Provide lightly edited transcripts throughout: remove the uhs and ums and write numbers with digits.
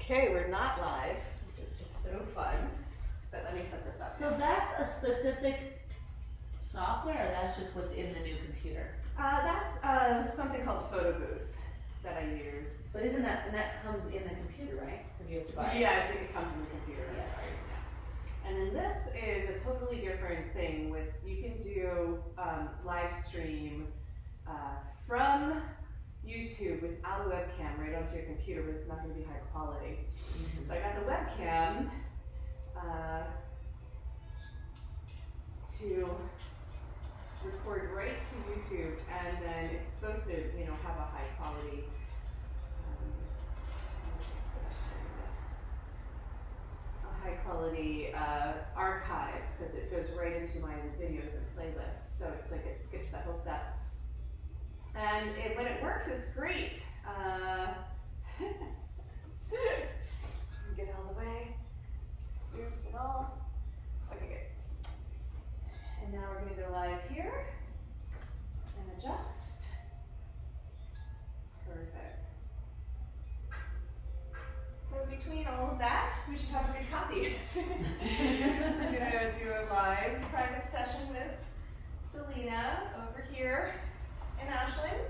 Okay, we're not live, which is just so fun. But let me set this up. So that's a specific software, or that's just what's in the new computer? That's something called Photo Booth that I use. But isn't that, and that comes in the computer, right? Or do you have to buy it? Yeah, it comes in the computer. Yeah. Sorry. Yeah. And then this is a totally different thing. With you can do live stream from YouTube without a webcam right onto your computer, but it's not going to be high quality. Mm-hmm. So I got the webcam to record right to YouTube, and then it's supposed to, you know, have a high quality. High quality archive, because it goes right into my videos and playlists. So it's like it skips that whole step. And when it works, it's great. Get out of the way. Oops and all. Okay, good. And now we're going to go live here and adjust. Perfect. So between all of that, we should have a good copy. I'm going to do a live private session with Selena over here in Ashland,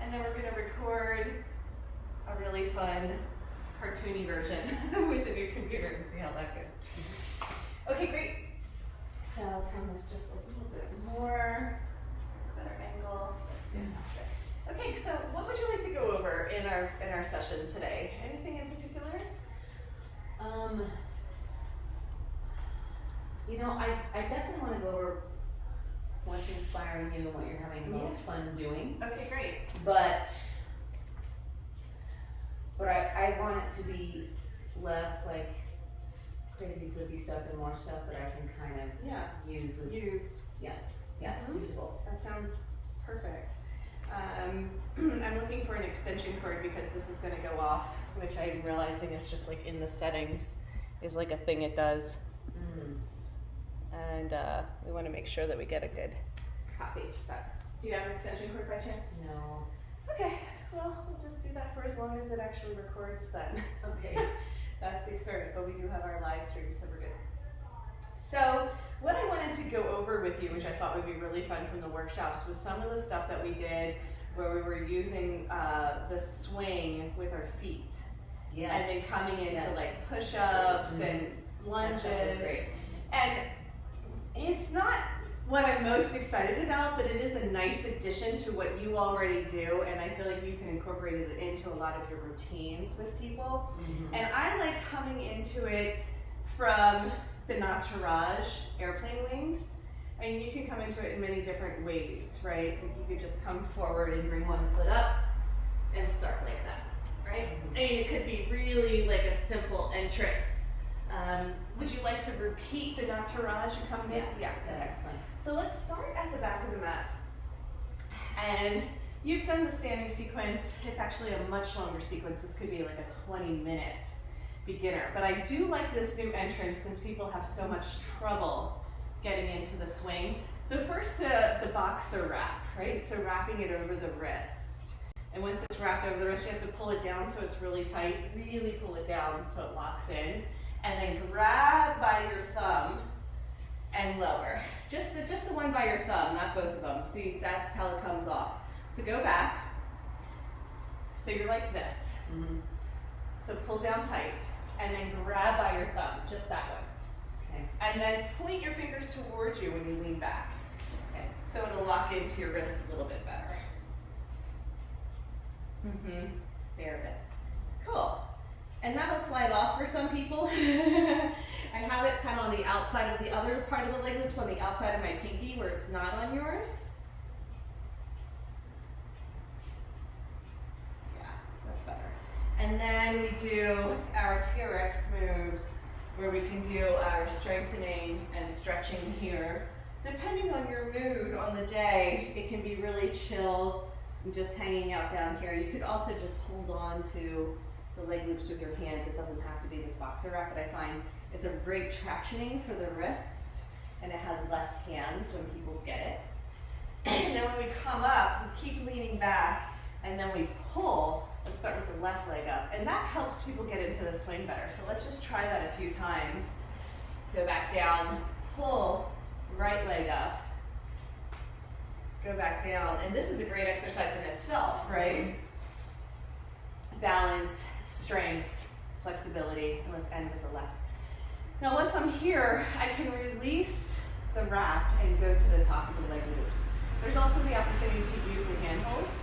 and then we're going to record a really fun cartoony version with the new computer and see how that goes. Okay, great. So I'll turn this just a little bit more, better angle. That's fantastic. Okay, so what would you like to go over in our session today? Anything in particular? You know, I definitely want to go over what's inspiring you and what you're having the most fun doing. Okay, great. But I want it to be less like crazy flippy stuff and more stuff that I can kind of use with useful. That sounds perfect. I'm looking for an extension cord because this is going to go off, which I'm realizing is just like in the settings is like a thing it does. And we want to make sure that we get a good copy. Do you have an extension cord by chance? No. Okay, well, we'll just do that for as long as it actually records then. Okay. That's the experiment, but we do have our live stream, so we're good. So what I wanted to go over with you, which I thought would be really fun from the workshops, was some of the stuff that we did where we were using the swing with our feet. Yes. And then coming into like push-ups and lunges. That was great. And it's not what I'm most excited about, but it is a nice addition to what you already do, and I feel like you can incorporate it into a lot of your routines with people. And I like coming into it from the Nataraj airplane wings. And you can come into it in many different ways, right? So you could just come forward and bring one foot up and start like that, right? I mean, it could be really like a simple entrance. Would you like to repeat the Nataraj and come in? Yeah, that's fine. So let's start at the back of the mat. And you've done the standing sequence. It's actually a much longer sequence. This could be like a 20-minute beginner. But I do like this new entrance since people have so much trouble getting into the swing. So first the boxer wrap, right? So wrapping it over the wrist. And once it's wrapped over the wrist, you have to pull it down so it's really tight. Really pull it down so it locks in. And then grab by your thumb and lower. Just the one by your thumb, not both of them. See, that's how it comes off. So go back. So you're like this. So pull down tight. And then grab by your thumb, just that one. Okay. And then point your fingers towards you when you lean back. Okay. So it'll lock into your wrist a little bit better. There it is. Cool. And that'll slide off for some people. I have it kind of on the outside of the other part of the leg loops, on the outside of my pinky where it's not on yours. Yeah, that's better. And then we do our TRX moves where we can do our strengthening and stretching here. Depending on your mood on the day, it can be really chill and just hanging out down here. You could also just hold on to the leg loops with your hands. It doesn't have to be this boxer wrap, but I find it's a great tractioning for the wrist, and it has less hands when people get it. And then when we come up, we keep leaning back, and then we pull Let's start with the left leg up. And that helps people get into the swing better. So let's just try that a few times. Go back down, pull, right leg up. Go back down. And this is a great exercise in itself, right? Balance, strength, flexibility. And let's end with the left. Now once I'm here, I can release the wrap and go to the top of the leg loops. There's also the opportunity to use the handholds.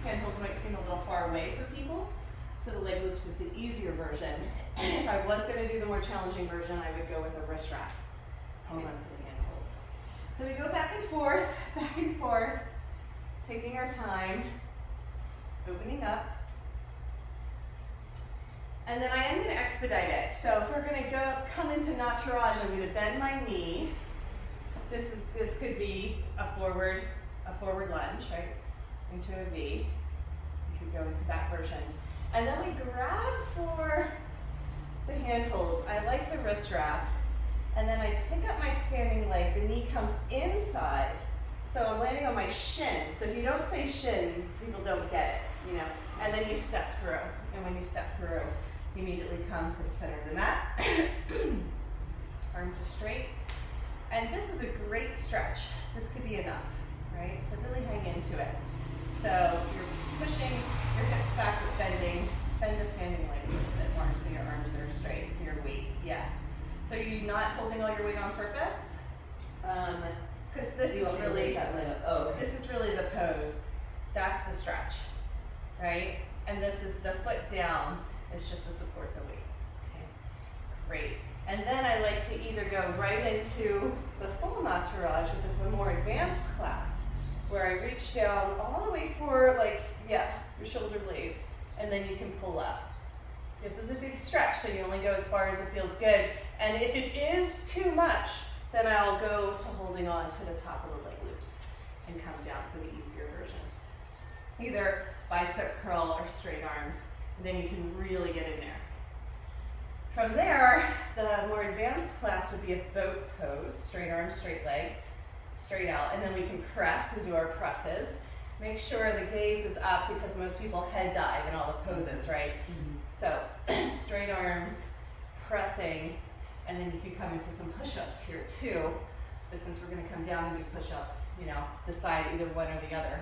Handholds might seem a little far away for people, so the leg loops is the easier version. If I was going to do the more challenging version, I would go with a wrist wrap. Hold on to the handholds. So we go back and forth, taking our time, opening up. And then I am going to expedite it. So if we're going to come into Nataraj, I'm going to bend my knee. This could be a forward lunge, right? Into a V. You could go into that version. And then we grab for the handholds. I like the wrist wrap. And then I pick up my standing leg. The knee comes inside. So I'm landing on my shin. So if you don't say shin, people don't get it, you know. And then you step through. And when you step through, you immediately come to the center of the mat. Arms are straight. And this is a great stretch. This could be enough, right? So really hang into it. So you're pushing your hips back with bending. Bend the standing leg a little bit more so your arms are straight, so your weight, yeah. So you're not holding all your weight on purpose? Because this is really, this is really the pose. That's the stretch, right? And this is the foot down. It's just to support the weight. Okay, great. And then I like to either go right into the full Nataraj if it's a more advanced class, where I reach down all the way for your shoulder blades, and then you can pull up. This is a big stretch, so you only go as far as it feels good. And if it is too much, then I'll go to holding on to the top of the leg loops and come down for the easier version. Either bicep curl or straight arms, and then you can really get in there. From there, the more advanced class would be a boat pose, straight arms, straight legs, straight out, and then we can press and do our presses. Make sure the gaze is up because most people head dive in all the poses, right? Mm-hmm. So straight arms, pressing, and then you can come into some push-ups here too. But since we're going to come down and do push-ups, you know, decide either one or the other.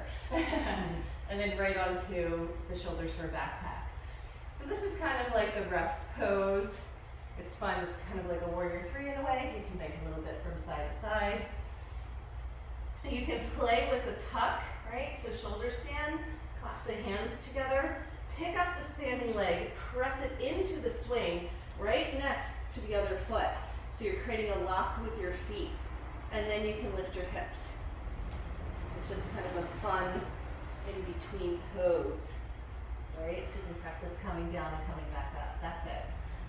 And then right onto the shoulders for a backpack. So this is kind of like the rest pose. It's fun. It's kind of like a warrior three in a way. You can make a little bit from side to side. You can play with the tuck, right? So shoulder stand, clasp the hands together, pick up the standing leg, press it into the swing right next to the other foot. So you're creating a lock with your feet. And then you can lift your hips. It's just kind of a fun in-between pose, right? So you can practice coming down and coming back up. That's it.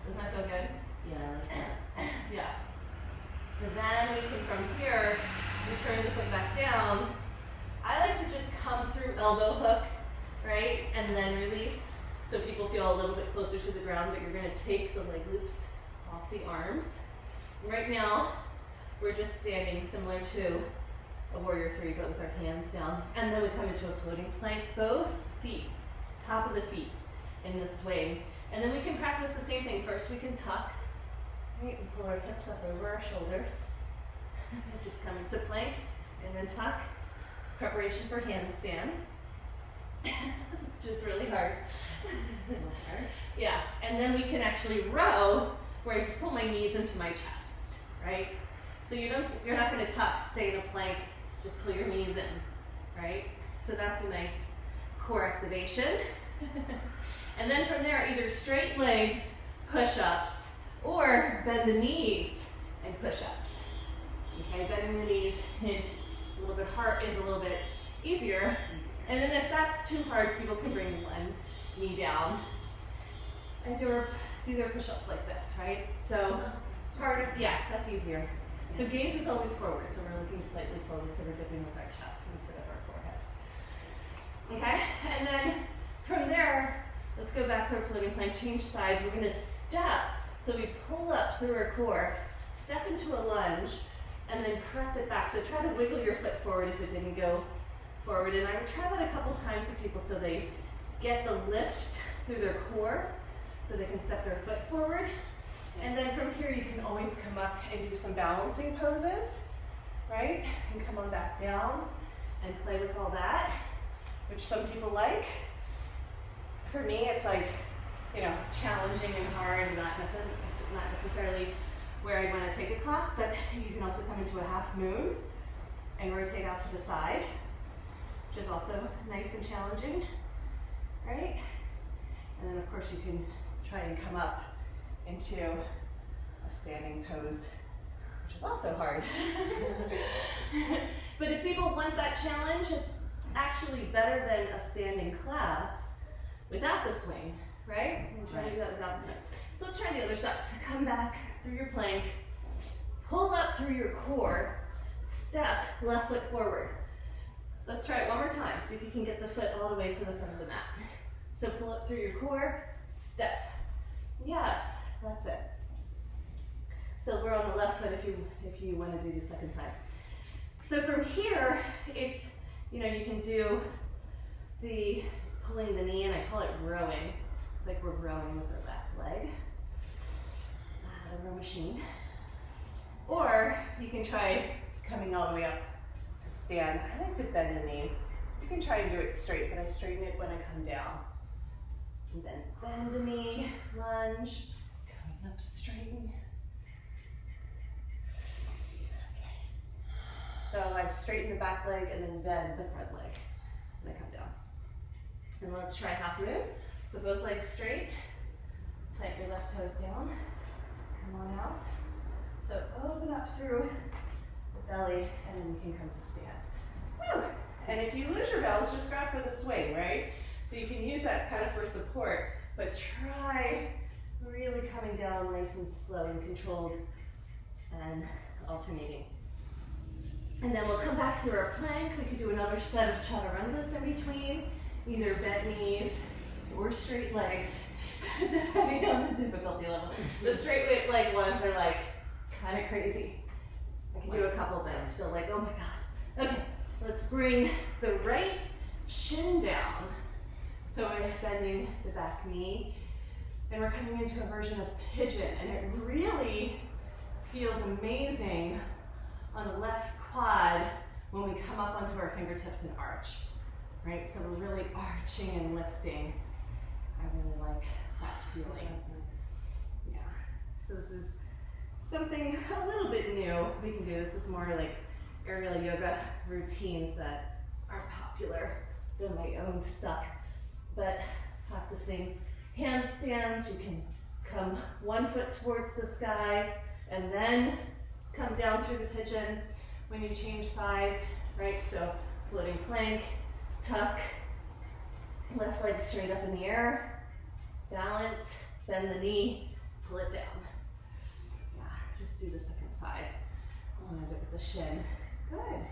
Doesn't that feel good? Yeah. Yeah. And then we can, from here, return the foot back down. I like to just come through elbow hook, right? And then release so people feel a little bit closer to the ground, but you're going to take the leg loops off the arms. Right now, we're just standing similar to a warrior three, but with our hands down. And then we come into a floating plank, both feet, top of the feet in the swing. And then we can practice the same thing. First, we can tuck, right? And pull our hips up over our shoulders. Just come into plank and then tuck. Preparation for handstand, which is really hard. So hard. Yeah, and then we can actually row, where I just pull my knees into my chest, right? So you're not going to tuck, stay in a plank, just pull your knees in, right? So that's a nice core activation. And then from there, either straight legs, push-ups, or bend the knees and push-ups. Okay, bending the knees, hint, is a little bit hard, is a little bit easier. And then if that's too hard, people can bring one knee down and do their push-ups like this, right? So part of, yeah, that's easier. So gaze is always forward, so we're looking slightly forward, so we're dipping with our chest instead of our forehead. Okay, and then from there, let's go back to our floating plank, change sides. We're gonna step, so we pull up through our core, step into a lunge, and then press it back. So try to wiggle your foot forward if it didn't go forward. And I would try that a couple times with people so they get the lift through their core so they can step their foot forward. And then from here, you can always come up and do some balancing poses, right? And come on back down and play with all that, which some people like. For me, it's like, you know, challenging and hard, not necessarily where I want to take a class, but you can also come into a half moon and rotate out to the side, which is also nice and challenging, right? And then of course you can try and come up into a standing pose, which is also hard. But if people want that challenge, it's actually better than a standing class without the swing, right? We'll try to do that without the swing. So let's try the other side. So come back through your plank, pull up through your core, step left foot forward. Let's try it one more time. See if you can get the foot all the way to the front of the mat. So pull up through your core, step. Yes, that's it. So we're on the left foot if you want to do the second side. So from here, it's, you know, you can do the pulling the knee in. I call it rowing. It's like we're rowing with our back leg. The row machine. Or you can try coming all the way up to stand. I like to bend the knee. You can try and do it straight, but I straighten it when I come down. And then bend the knee, lunge, coming up straighten. Okay. So I straighten the back leg and then bend the front leg when I come down. And let's try half moon. So both legs straight, plant your left toes down, come on out. So open up through the belly and then you can come to stand. Woo! And if you lose your balance, just grab for the swing, right? So you can use that kind of for support, but try really coming down nice and slow and controlled and alternating. And then we'll come back through our plank. We could do another set of chaturangas in between, either bent knees or straight legs, depending on the difficulty level. The straight leg ones are like kind of crazy. I can do a couple, but it's still like, oh my God. Okay, let's bring the right shin down. So we're bending the back knee, and we're coming into a version of pigeon, and it really feels amazing on the left quad when we come up onto our fingertips and arch, right? So we're really arching and lifting. I really like that feeling. That's nice. Yeah. So this is something a little bit new we can do. This is more like aerial yoga routines that are popular than my own stuff. But practicing handstands, you can come one foot towards the sky and then come down through the pigeon when you change sides, right? So floating plank, tuck, left leg straight up in the air, balance, bend the knee, pull it down. Yeah, just do the second side. I'm gonna do it with the shin. Good.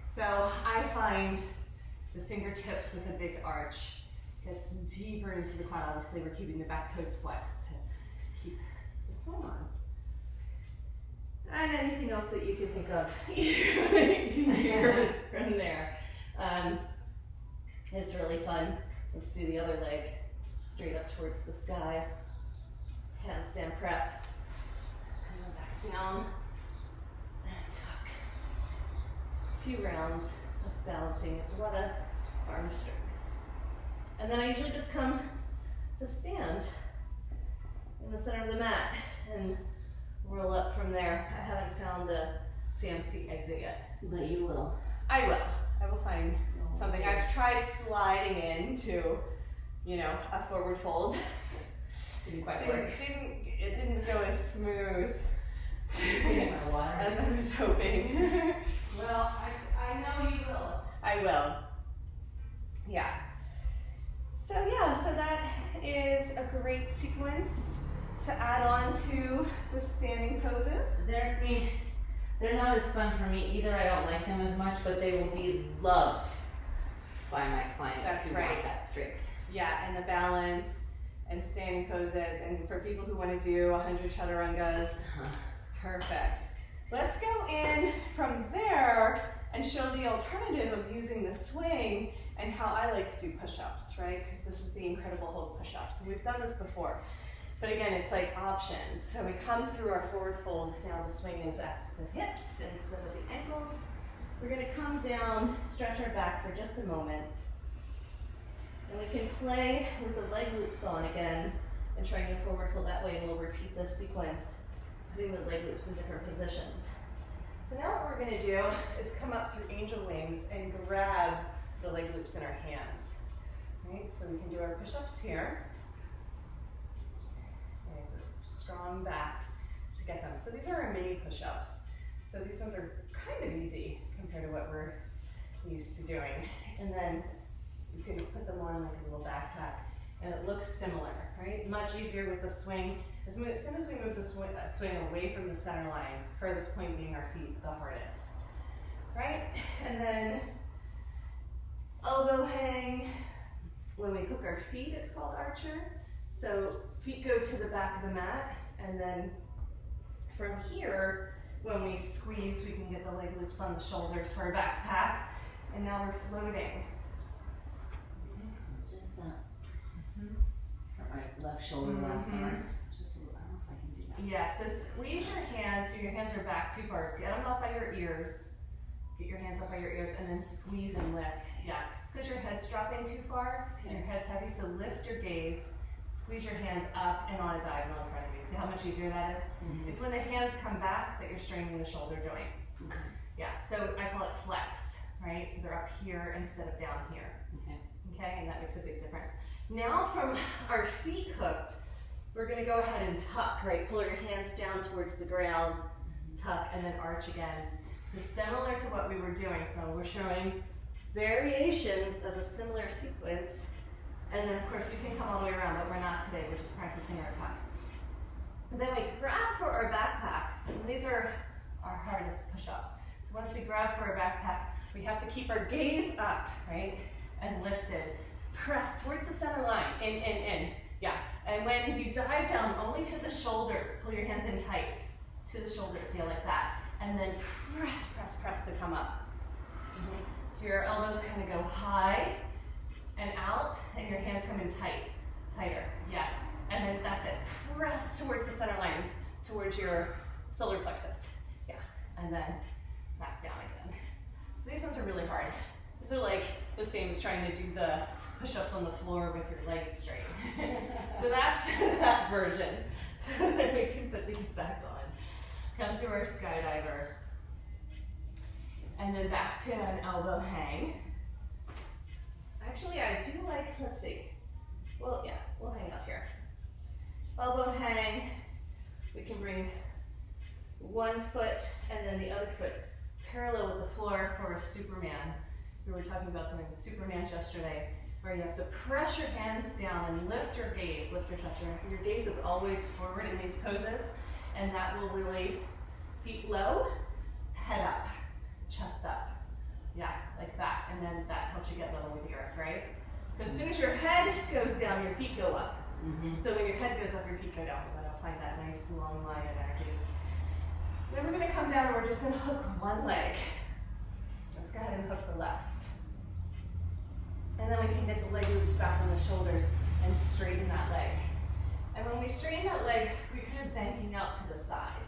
So I find the fingertips with a big arch gets deeper into the quad. Obviously, we're keeping the back toes flexed to keep the swing on. And anything else that you can think of, you can do from there. It's really fun. Let's do the other leg straight up towards the sky. Handstand prep. Coming back down and tuck. A few rounds of balancing. It's a lot of arm strength. And then I usually just come to stand in the center of the mat and roll up from there. I haven't found a fancy exit yet. But you will. I will. I will find something. I've tried sliding into, you know, a forward fold. Didn't quite work. It didn't go as smooth as I was hoping. Well, I know you will. I will. Yeah. So yeah, so that is a great sequence to add on to the standing poses. They're not as fun for me either. I don't like them as much, but they will be loved by my clients who want that strength. Yeah, and the balance and standing poses, and for people who want to do 100 chaturangas, perfect. Let's go in from there and show the alternative of using the swing and how I like to do push-ups, right? Because this is the incredible hold push-ups. And we've done this before. But again, it's like options. So we come through our forward fold. Now the swing is at the hips instead of the ankles. We're gonna come down, stretch our back for just a moment. And we can play with the leg loops on again and trying to forward fold that way, and we'll repeat this sequence, putting the leg loops in different positions. So now what we're gonna do is come up through angel wings and grab the leg loops in our hands. Right, so we can do our push-ups here. And strong back to get them. So these are our mini push-ups. So these ones are kind of easy compared to what we're used to doing. And then you can put them on like a little backpack, and it looks similar, right? Much easier with the swing. As soon as we move the swing away from the center line, furthest point being our feet the hardest, right? And then elbow hang. When we hook our feet, it's called archer. So feet go to the back of the mat, and then from here, when we squeeze, we can get the leg loops on the shoulders for our backpack, and now we're floating. Just that. For my left shoulder last summer. Just a little, I don't know if I can do that. Yeah, so squeeze your hands so your hands are back too far. Get them up by your ears. Get your hands up by your ears, and then squeeze and lift. Yeah, it's because your head's dropping too far, and your head's heavy, so lift your gaze. Squeeze your hands up and on a diagonal in front of you. See how much easier that is? It's when the hands come back that you're straining the shoulder joint. Yeah, so I call it flex, right? So they're up here instead of down here. Okay, and that makes a big difference. Now from our feet hooked, we're gonna go ahead and tuck, right? Pull your hands down towards the ground, tuck, and then arch again. So similar to what we were doing. So we're showing variations of a similar sequence. And then of course we can come all the way around, but we're not today, we're just practicing our tuck. And then we grab for our backpack. And these are our hardest push-ups. So once we grab for our backpack, we have to keep our gaze up, right? And lifted. Press towards the center line, in. Yeah, and when you dive down, only to the shoulders. Pull your hands in tight to the shoulders, yeah, like that. And then press to come up. So your elbows kind of go high and out, and your hands come in tighter, yeah. And then that's it. Press towards the center line, towards your solar plexus, yeah. And then back down again. So these ones are really hard. These are like the same as trying to do the push-ups on the floor with your legs straight. So that's that version. Then we can put these back on. Come through our skydiver. And then back to an elbow hang. Actually, I do like, let's see. Well, yeah, we'll hang out here. Elbow hang. We can bring one foot and then the other foot parallel with the floor for a Superman. We were talking about doing the Superman yesterday, where you have to press your hands down and lift your gaze, lift your chest. Your gaze is always forward in these poses, and that will really, feet low, head up, chest up. Yeah, like that, and then that helps you get level with the earth, right? Because as soon as your head goes down, your feet go up. So when your head goes up, your feet go down. But I'll find that nice long line of energy. Then we're gonna come down and we're just gonna hook one leg. Let's go ahead and hook the left. And then we can get the leg loops back on the shoulders and straighten that leg. And when we straighten that leg, we're kind of banking out to the side,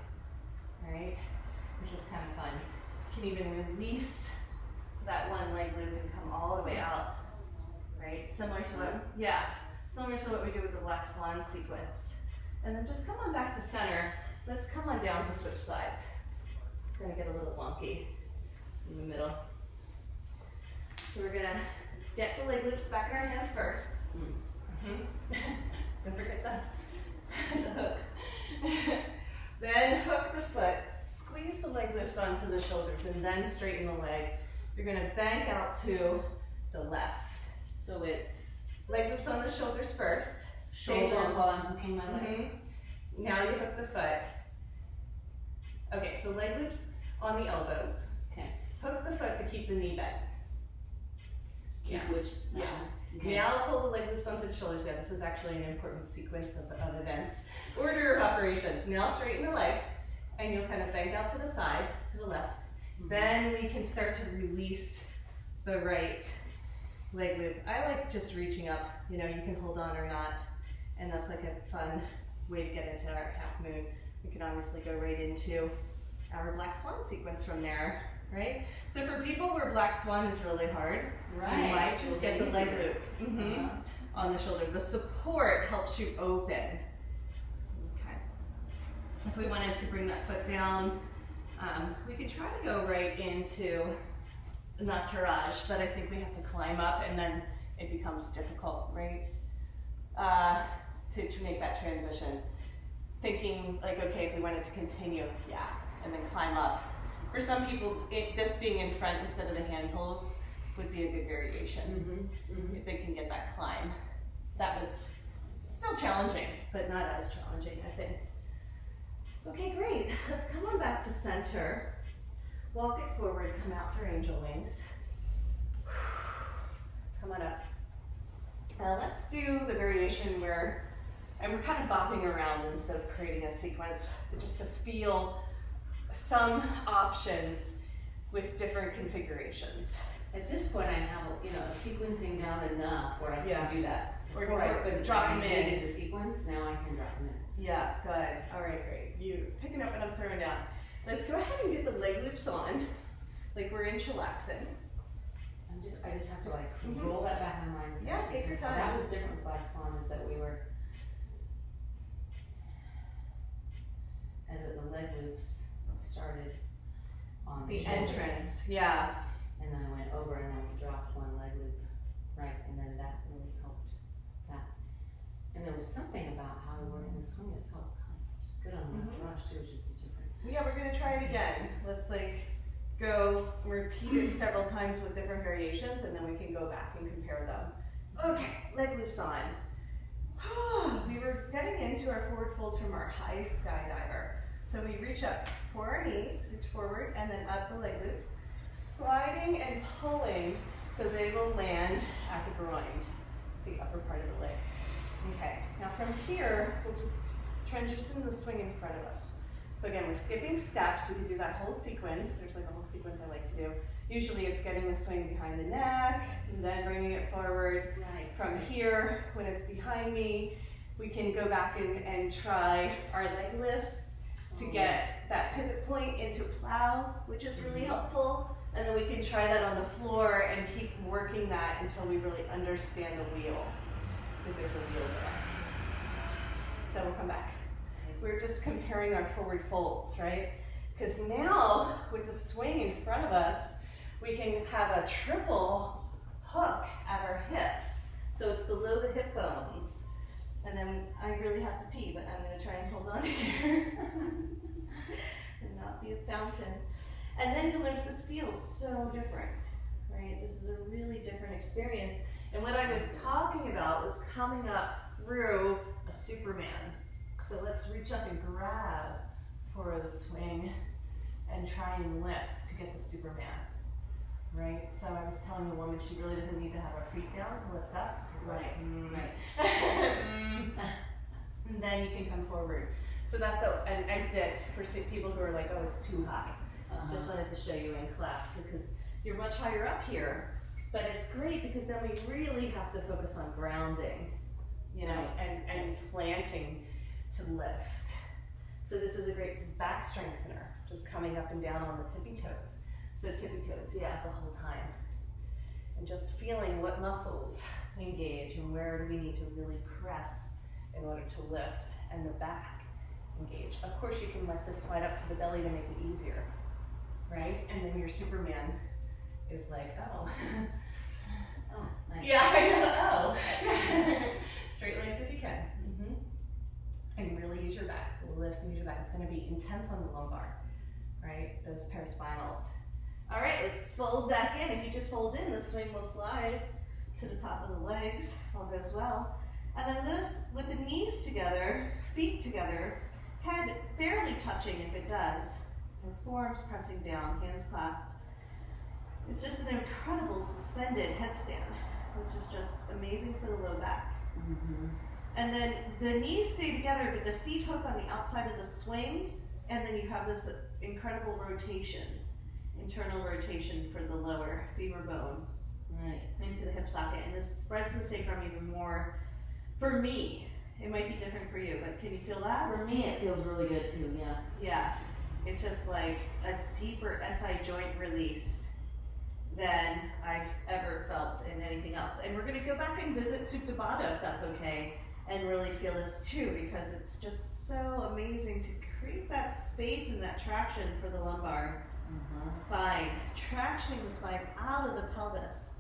right? Which is kind of fun. You can even release that one leg loop and come all the way out, right? Similar to what we do with the Black Swan sequence. And then just come on back to center. Let's come on down to switch sides. It's gonna get a little wonky in the middle. So we're gonna get the leg loops back in our hands first. Don't forget the hooks. Then hook the foot, squeeze the leg loops onto the shoulders, and then straighten the leg. You're gonna bank out to the left. So it's leg loops on the shoulders first. Shoulders while I'm hooking my leg. Now you hook the foot. Okay, so leg loops on the elbows. Okay. Hook the foot to keep the knee bent. Keep which? Yeah. Okay. Now pull the leg loops onto the shoulders. Yeah, this is actually an important sequence of events. Order of operations. Now straighten the leg, and you'll kind of bank out to the side, to the left, Then we can start to release the right leg loop. I like just reaching up, you know, you can hold on or not, and that's like a fun way to get into our half moon. We can obviously go right into our black swan sequence from there, right? So for people where black swan is really hard, you might just get the leg loop on the shoulder. The support helps you open. Okay. If we wanted to bring that foot down, we could try to go right into Nataraj, but I think we have to climb up and then it becomes difficult, right? To make that transition. Thinking like, okay, if we wanted to continue, and then climb up. For some people, this being in front instead of the handholds would be a good variation if they can get that climb. That was still challenging, but not as challenging, I think. Okay, great. Let's come on back to center. Walk it forward, come out for angel wings. Come on up. Now let's do the variation where, and we're kind of bopping around instead of creating a sequence, but just to feel some options with different configurations. At this point, I have, you know, sequencing down enough where I can do that. Or I could drop them in. The sequence, now I can drop them in. Yeah, good. All right, great. You picking up what I'm throwing down. Let's go ahead and get the leg loops on, like we're in chillaxing. I just have to like roll that back in my mind. Yeah, take your time. That was different with Black Swan, is that we were, as the leg loops started on the shoulders, entrance, yeah. And then I went over and then we dropped one leg loop, right, and then that really helped that. And there was something about how we were in the swing that felt good on the rush too, which is just different. Yeah, we're gonna try it again. Let's like go repeat it several times with different variations, and then we can go back and compare them. Okay, leg loops on. We were getting into our forward folds from our high skydiver. So we reach up for our knees, reach forward, and then up the leg loops, sliding and pulling so they will land at the groin, the upper part of the leg. Okay, now from here, we'll just transition the swing in front of us. So again, we're skipping steps. We can do that whole sequence. There's like a whole sequence I like to do. Usually it's getting the swing behind the neck, and then bringing it forward. Right. From here, when it's behind me, we can go back and try our leg lifts to get that pivot point into plow, which is really helpful. And then we can try that on the floor and keep working that until we really understand the wheel, because there's a wheel there. So we'll come back. We're just comparing our forward folds, right? Because now, with the swing in front of us, we can have a triple hook at our hips. So it's below the hip bones. And then I really have to pee, but I'm gonna try and hold on here and not be a fountain. And then you'll notice this feels so different, right? This is a really different experience. And what I was talking about was coming up through a Superman. So let's reach up and grab for the swing and try and lift to get the Superman, right? So I was telling the woman she really doesn't need to have her feet down to lift up. Right, right. And then you can come forward. So that's an exit for people who are like, oh, it's too high. Just wanted to show you in class because you're much higher up here. But it's great because then we really have to focus on grounding, you know, and planting to lift. So this is a great back strengthener, just coming up and down on the tippy toes. So tippy toes, yeah, the whole time. And just feeling what muscles engage and where do we need to really press in order to lift, and the back engage. Of course, you can let this slide up to the belly to make it easier, right? And then your Superman is like, oh. Oh, nice. Yeah, oh. Straight legs if you can. And really use your back, lift and use your back. It's gonna be intense on the lumbar, right? Those paraspinals. All right, let's fold back in. If you just fold in, the swing will slide to the top of the legs, all goes well. And then this, with the knees together, feet together, head barely touching if it does, and forearms pressing down, hands clasped. It's just an incredible suspended headstand, which is just amazing for the low back. And then the knees stay together, but the feet hook on the outside of the swing, and then you have this incredible rotation internal rotation for the lower femur bone. Right. Into the hip socket, and this spreads the sacrum even more. For me, it might be different for you, but can you feel that? For me, it feels really good too, yeah. Yeah, it's just like a deeper SI joint release than I've ever felt in anything else. And we're gonna go back and visit Supta Baddha, if that's okay, and really feel this too, because it's just so amazing to create that space and that traction for the lumbar spine, tractioning the spine out of the pelvis,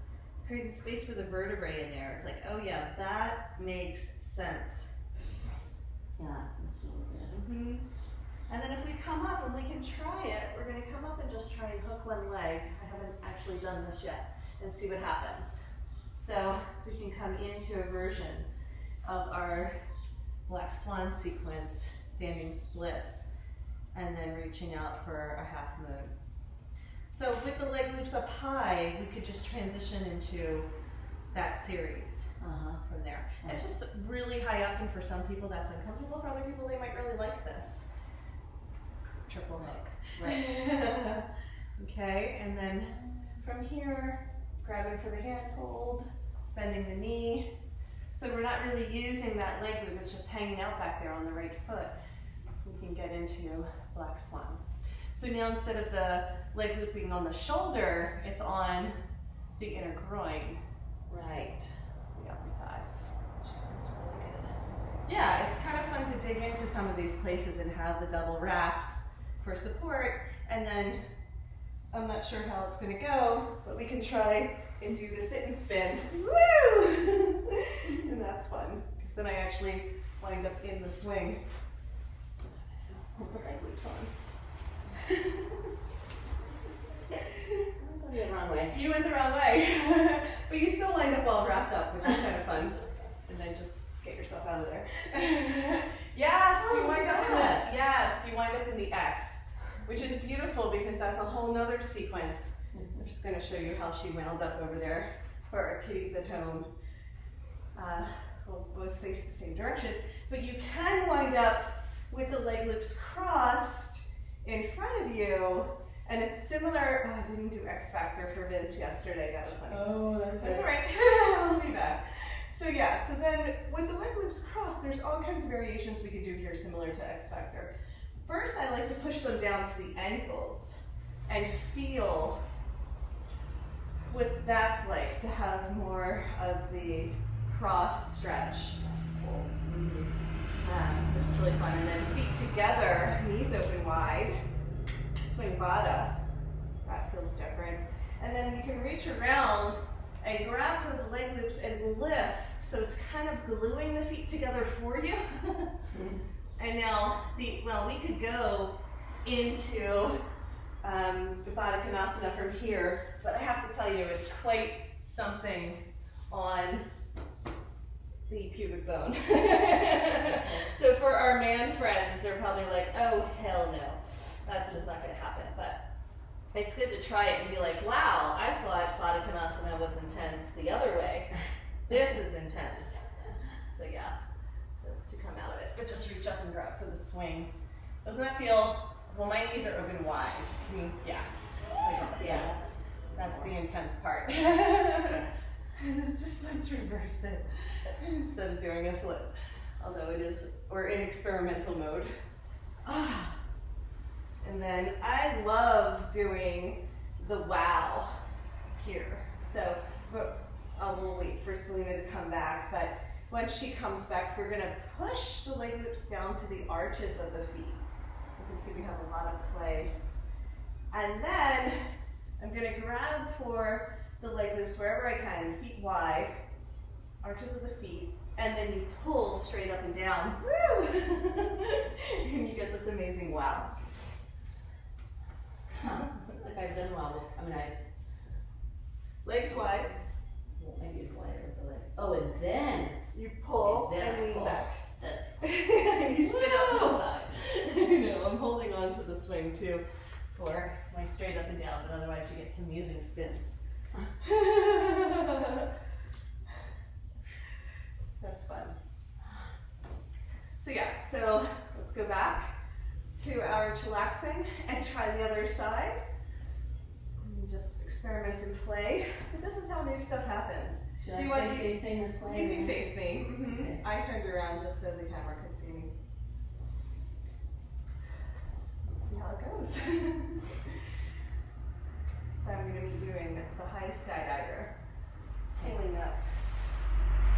creating space for the vertebrae in there. It's like, oh yeah, that makes sense. Yeah, that's really good. And then if we come up and we can try it, we're gonna come up and just try and hook one leg. I haven't actually done this yet, and see what happens. So we can come into a version of our Black Swan sequence, standing splits, and then reaching out for a half moon. So with the leg loops up high, we could just transition into that series from there. It's just really high up, and for some people that's uncomfortable. For other people, they might really like this. Triple hook. Right. Okay, and then from here, grabbing for the handhold, bending the knee. So we're not really using that leg loop, it's just hanging out back there on the right foot. We can get into Black Swan. So now instead of the leg loop being on the shoulder, it's on the inner groin. Right. The upper thigh. That's really good. Yeah, it's kind of fun to dig into some of these places and have the double wraps for support. And then, I'm not sure how it's gonna go, but we can try and do the sit and spin. Woo! And that's fun, because then I actually wind up in the swing. I'll put my loops on. I went the wrong way. You went the wrong way. But you still wind up all wrapped up, which is kind of fun. And then just get yourself out of there. Yes, you wind up in the you wind up in the X, which is beautiful because that's a whole nother sequence. I'm just going to show you how she wound up over there for our kitties at home. We'll both face the same direction, but you can wind up with the leg loops crossed in front of you, and it's similar. Oh, I didn't do X Factor for Vince yesterday. That was funny. Oh, that's all right. I'll be back. So yeah, so then with the leg loops crossed, there's all kinds of variations we could do here similar to X Factor. First, I like to push them down to the ankles and feel what that's like to have more of the cross stretch, which is really fun. And then feet together, knees open wide, swing Baddha. That feels different. And then you can reach around and grab for the leg loops and lift, so it's kind of gluing the feet together for you. And now, we could go into the Baddha Konasana from here, but I have to tell you, it's quite something on the pubic bone. So for our man friends, they're probably like, oh, hell no, that's just not gonna happen. But it's good to try it and be like, wow, I thought Baddha Konasana was intense the other way. This is intense. So yeah, so to come out of it, but just reach up and grab for the swing. Doesn't that feel, well, my knees are open wide. I mean, yeah. Yeah, that's the intense part. It's just, let's reverse it instead of doing a flip. Although we're in experimental mode. And then I love doing the wow here. So we'll wait for Selena to come back, but when she comes back, we're gonna push the leg loops down to the arches of the feet. You can see we have a lot of play. And then I'm gonna grab for the leg loops wherever I can, feet wide, arches of the feet, and then you pull straight up and down. Woo! And you get this amazing wow. Like I've done well. Legs wide. Well, maybe it's wider with the legs. Oh, and then you pull and lean pull. back. And you spin out to the side. You know, I'm holding on to the swing too for my straight up and down, but otherwise you get some amusing spins. That's fun. So yeah, so let's go back to our chillaxing and try the other side. just experiment and play. But this is how new stuff happens. Should I stay facing this way? You can face me. Okay. I turned around just so the camera could see me. Let's see how it goes. So I'm going to be doing the high skydiver. Pulling up.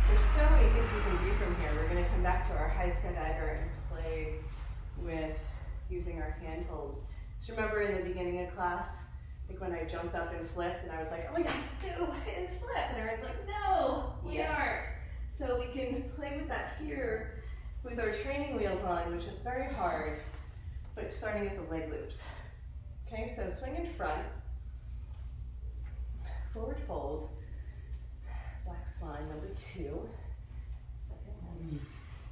There's so many things we can do from here. We're going to come back to our high skydiver and play with using our handholds. Just remember in the beginning of class, like when I jumped up and flipped and I was like, oh my God, no, it is flip. And everyone's like, no, we aren't. So we can play with that here with our training wheels on, which is very hard, but starting at the leg loops. Okay, so swing in front, forward fold, black swan, number 2, second one.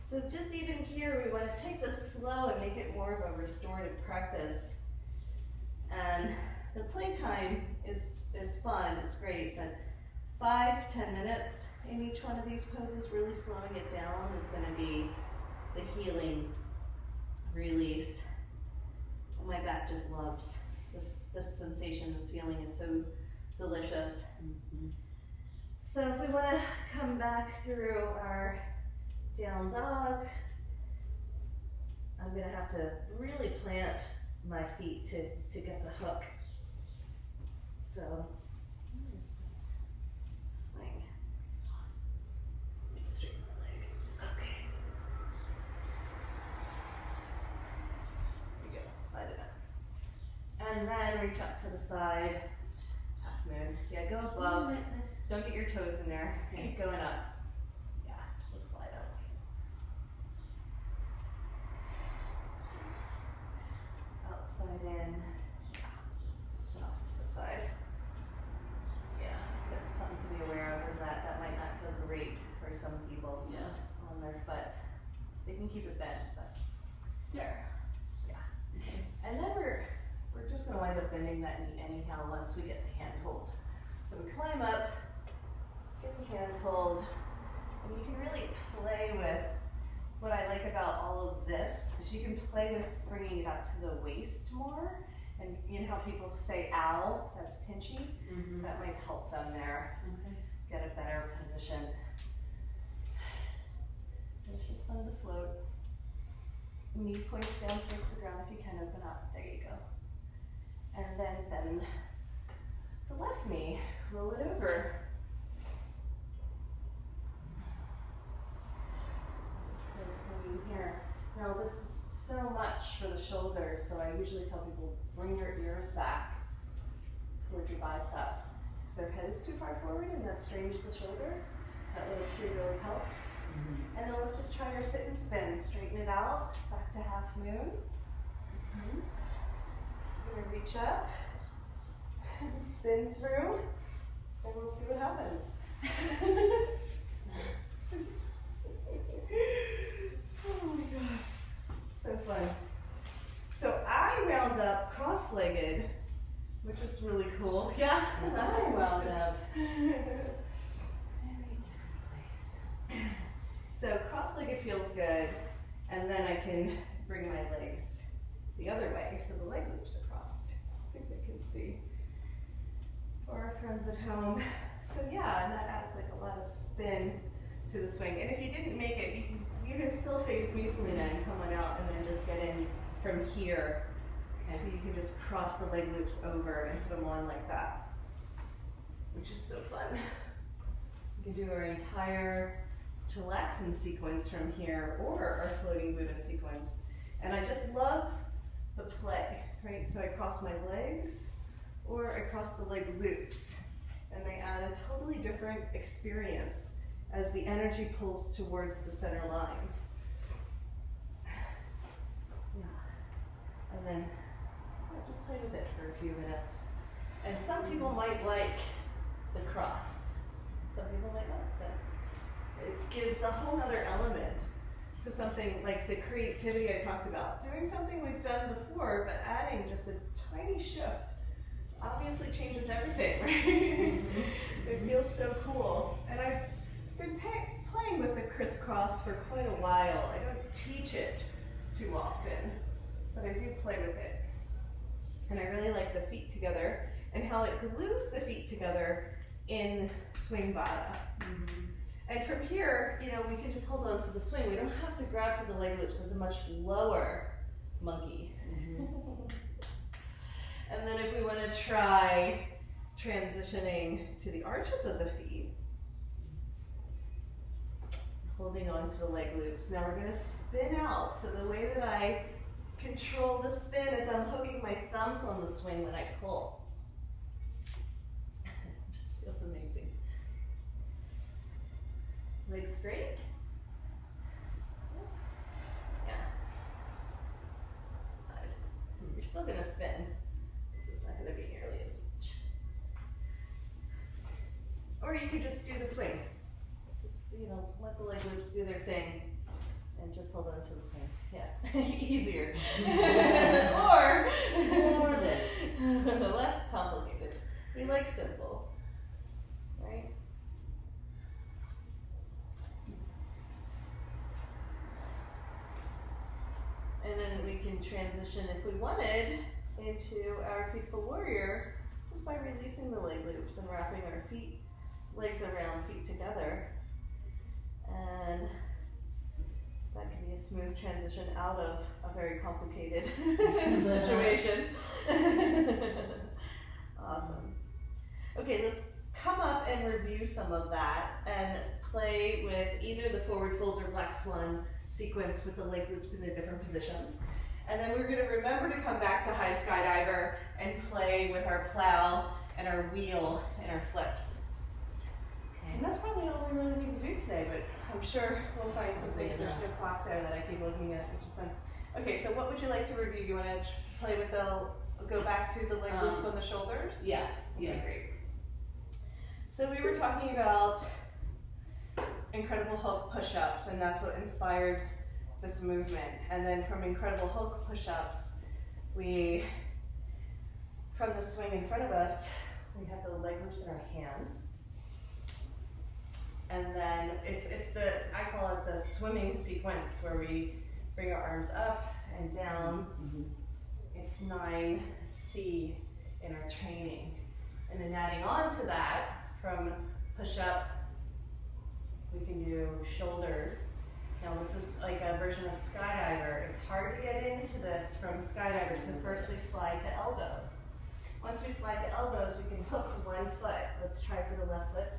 So just even here, we want to take this slow and make it more of a restorative practice. And the playtime is fun, it's great, but 5-10 minutes in each one of these poses, really slowing it down is going to be the healing release. My back just loves this sensation, this feeling is so delicious. So if we want to come back through our down dog, I'm going to have to really plant my feet to get the hook. So, swing, straighten my leg, okay. There we go, slide it up. And then reach up to the side, half moon. Yeah, go above, don't get your toes in there, keep going up. Yeah, just slide up. Outside in, and off to the side. Yeah, so something to be aware of is that might not feel great for some people on their foot. They can keep it bent, but there. Yeah. And then we're just going to wind up bending that knee anyhow once we get the hand hold. So we climb up, get the hand hold, and you can really play with. What I like about all of this is you can play with bringing it up to the waist more. And you know how people say ow, that's pinchy? That might help them there. Get a better position. It's just fun to float. Knee points down towards the ground if you can, open up. There you go. And then bend the left knee, roll it over. Here. Now this is so much for the shoulders, so I usually tell people bring your ears back towards your biceps because their head is too far forward and that strains the shoulders. That little cue really helps. And then let's just try our sit and spin. Straighten it out, back to half moon. We're gonna reach up and spin through, and we'll see what happens. Oh my God, so fun. So I wound up cross-legged, which is really cool. Yeah, I wound up. Very different place. So cross-legged feels good, and then I can bring my legs the other way, so the leg loops are crossed. I think they can see. For our friends at home. So yeah, and that adds like a lot of spin to the swing. And if you didn't make it, you can still face me, Selena, and come on out and then just get in from here. So you can just cross the leg loops over and put them on like that, which is so fun. You can do our entire chillaxin sequence from here or our floating Buddha sequence. And I just love the play, right? So I cross my legs or I cross the leg loops, and they add a totally different experience as the energy pulls towards the center line. Yeah. And then just play with it for a few minutes. And some people might like the cross. Some people might not, but it gives a whole other element to something like the creativity I talked about. Doing something we've done before, but adding just a tiny shift obviously changes everything, right? It feels so cool. And I've been playing with the crisscross for quite a while. I don't teach it too often, but I do play with it. And I really like the feet together. and how it glues the feet together in swing bata. And from here, you know, we can just hold on to the swing. We don't have to grab for the leg loops. It's a much lower monkey. And then if we want to try transitioning to the arches of the feet, holding on to the leg loops. Now we're going to spin out. So the way that I control the spin is I'm hooking my thumbs on the swing when I pull. It just feels amazing. Legs straight. Yeah. Slide. You're still going to spin. This is not going to be nearly as much. Or you could just do the swing. Just, you know, let the leg loops do their thing and just hold on to the swing. Yeah, easier. Or less complicated. We like simple, right? And then we can transition, if we wanted, into our peaceful warrior just by releasing the leg loops and wrapping our legs around feet together. And that can be a smooth transition out of a very complicated situation. Awesome. Okay, let's come up and review some of that and play with either the forward folds or black swan sequence with the leg loops in the different positions. And then we're going to remember to come back to high skydiver and play with our plow and our wheel and our flips. And that's probably all we really need to do today, but I'm sure we'll find some things. There's no clock there that I keep looking at, which is fun. Okay, so what would you like to review? Do you want to play with go back to the leg loops on the shoulders? Yeah. Okay, great. So we were talking about Incredible Hulk push-ups, and that's what inspired this movement. And then from Incredible Hulk push-ups, from the swing in front of us, we have the leg loops in our hands. And then I call it the swimming sequence, where we bring our arms up and down. It's 9C in our training. And then adding on to that, from push-up, we can do shoulders. Now this is like a version of skydiver. It's hard to get into this from skydiver, so first we slide to elbows. Once we slide to elbows, we can hook one foot. Let's try for the left foot.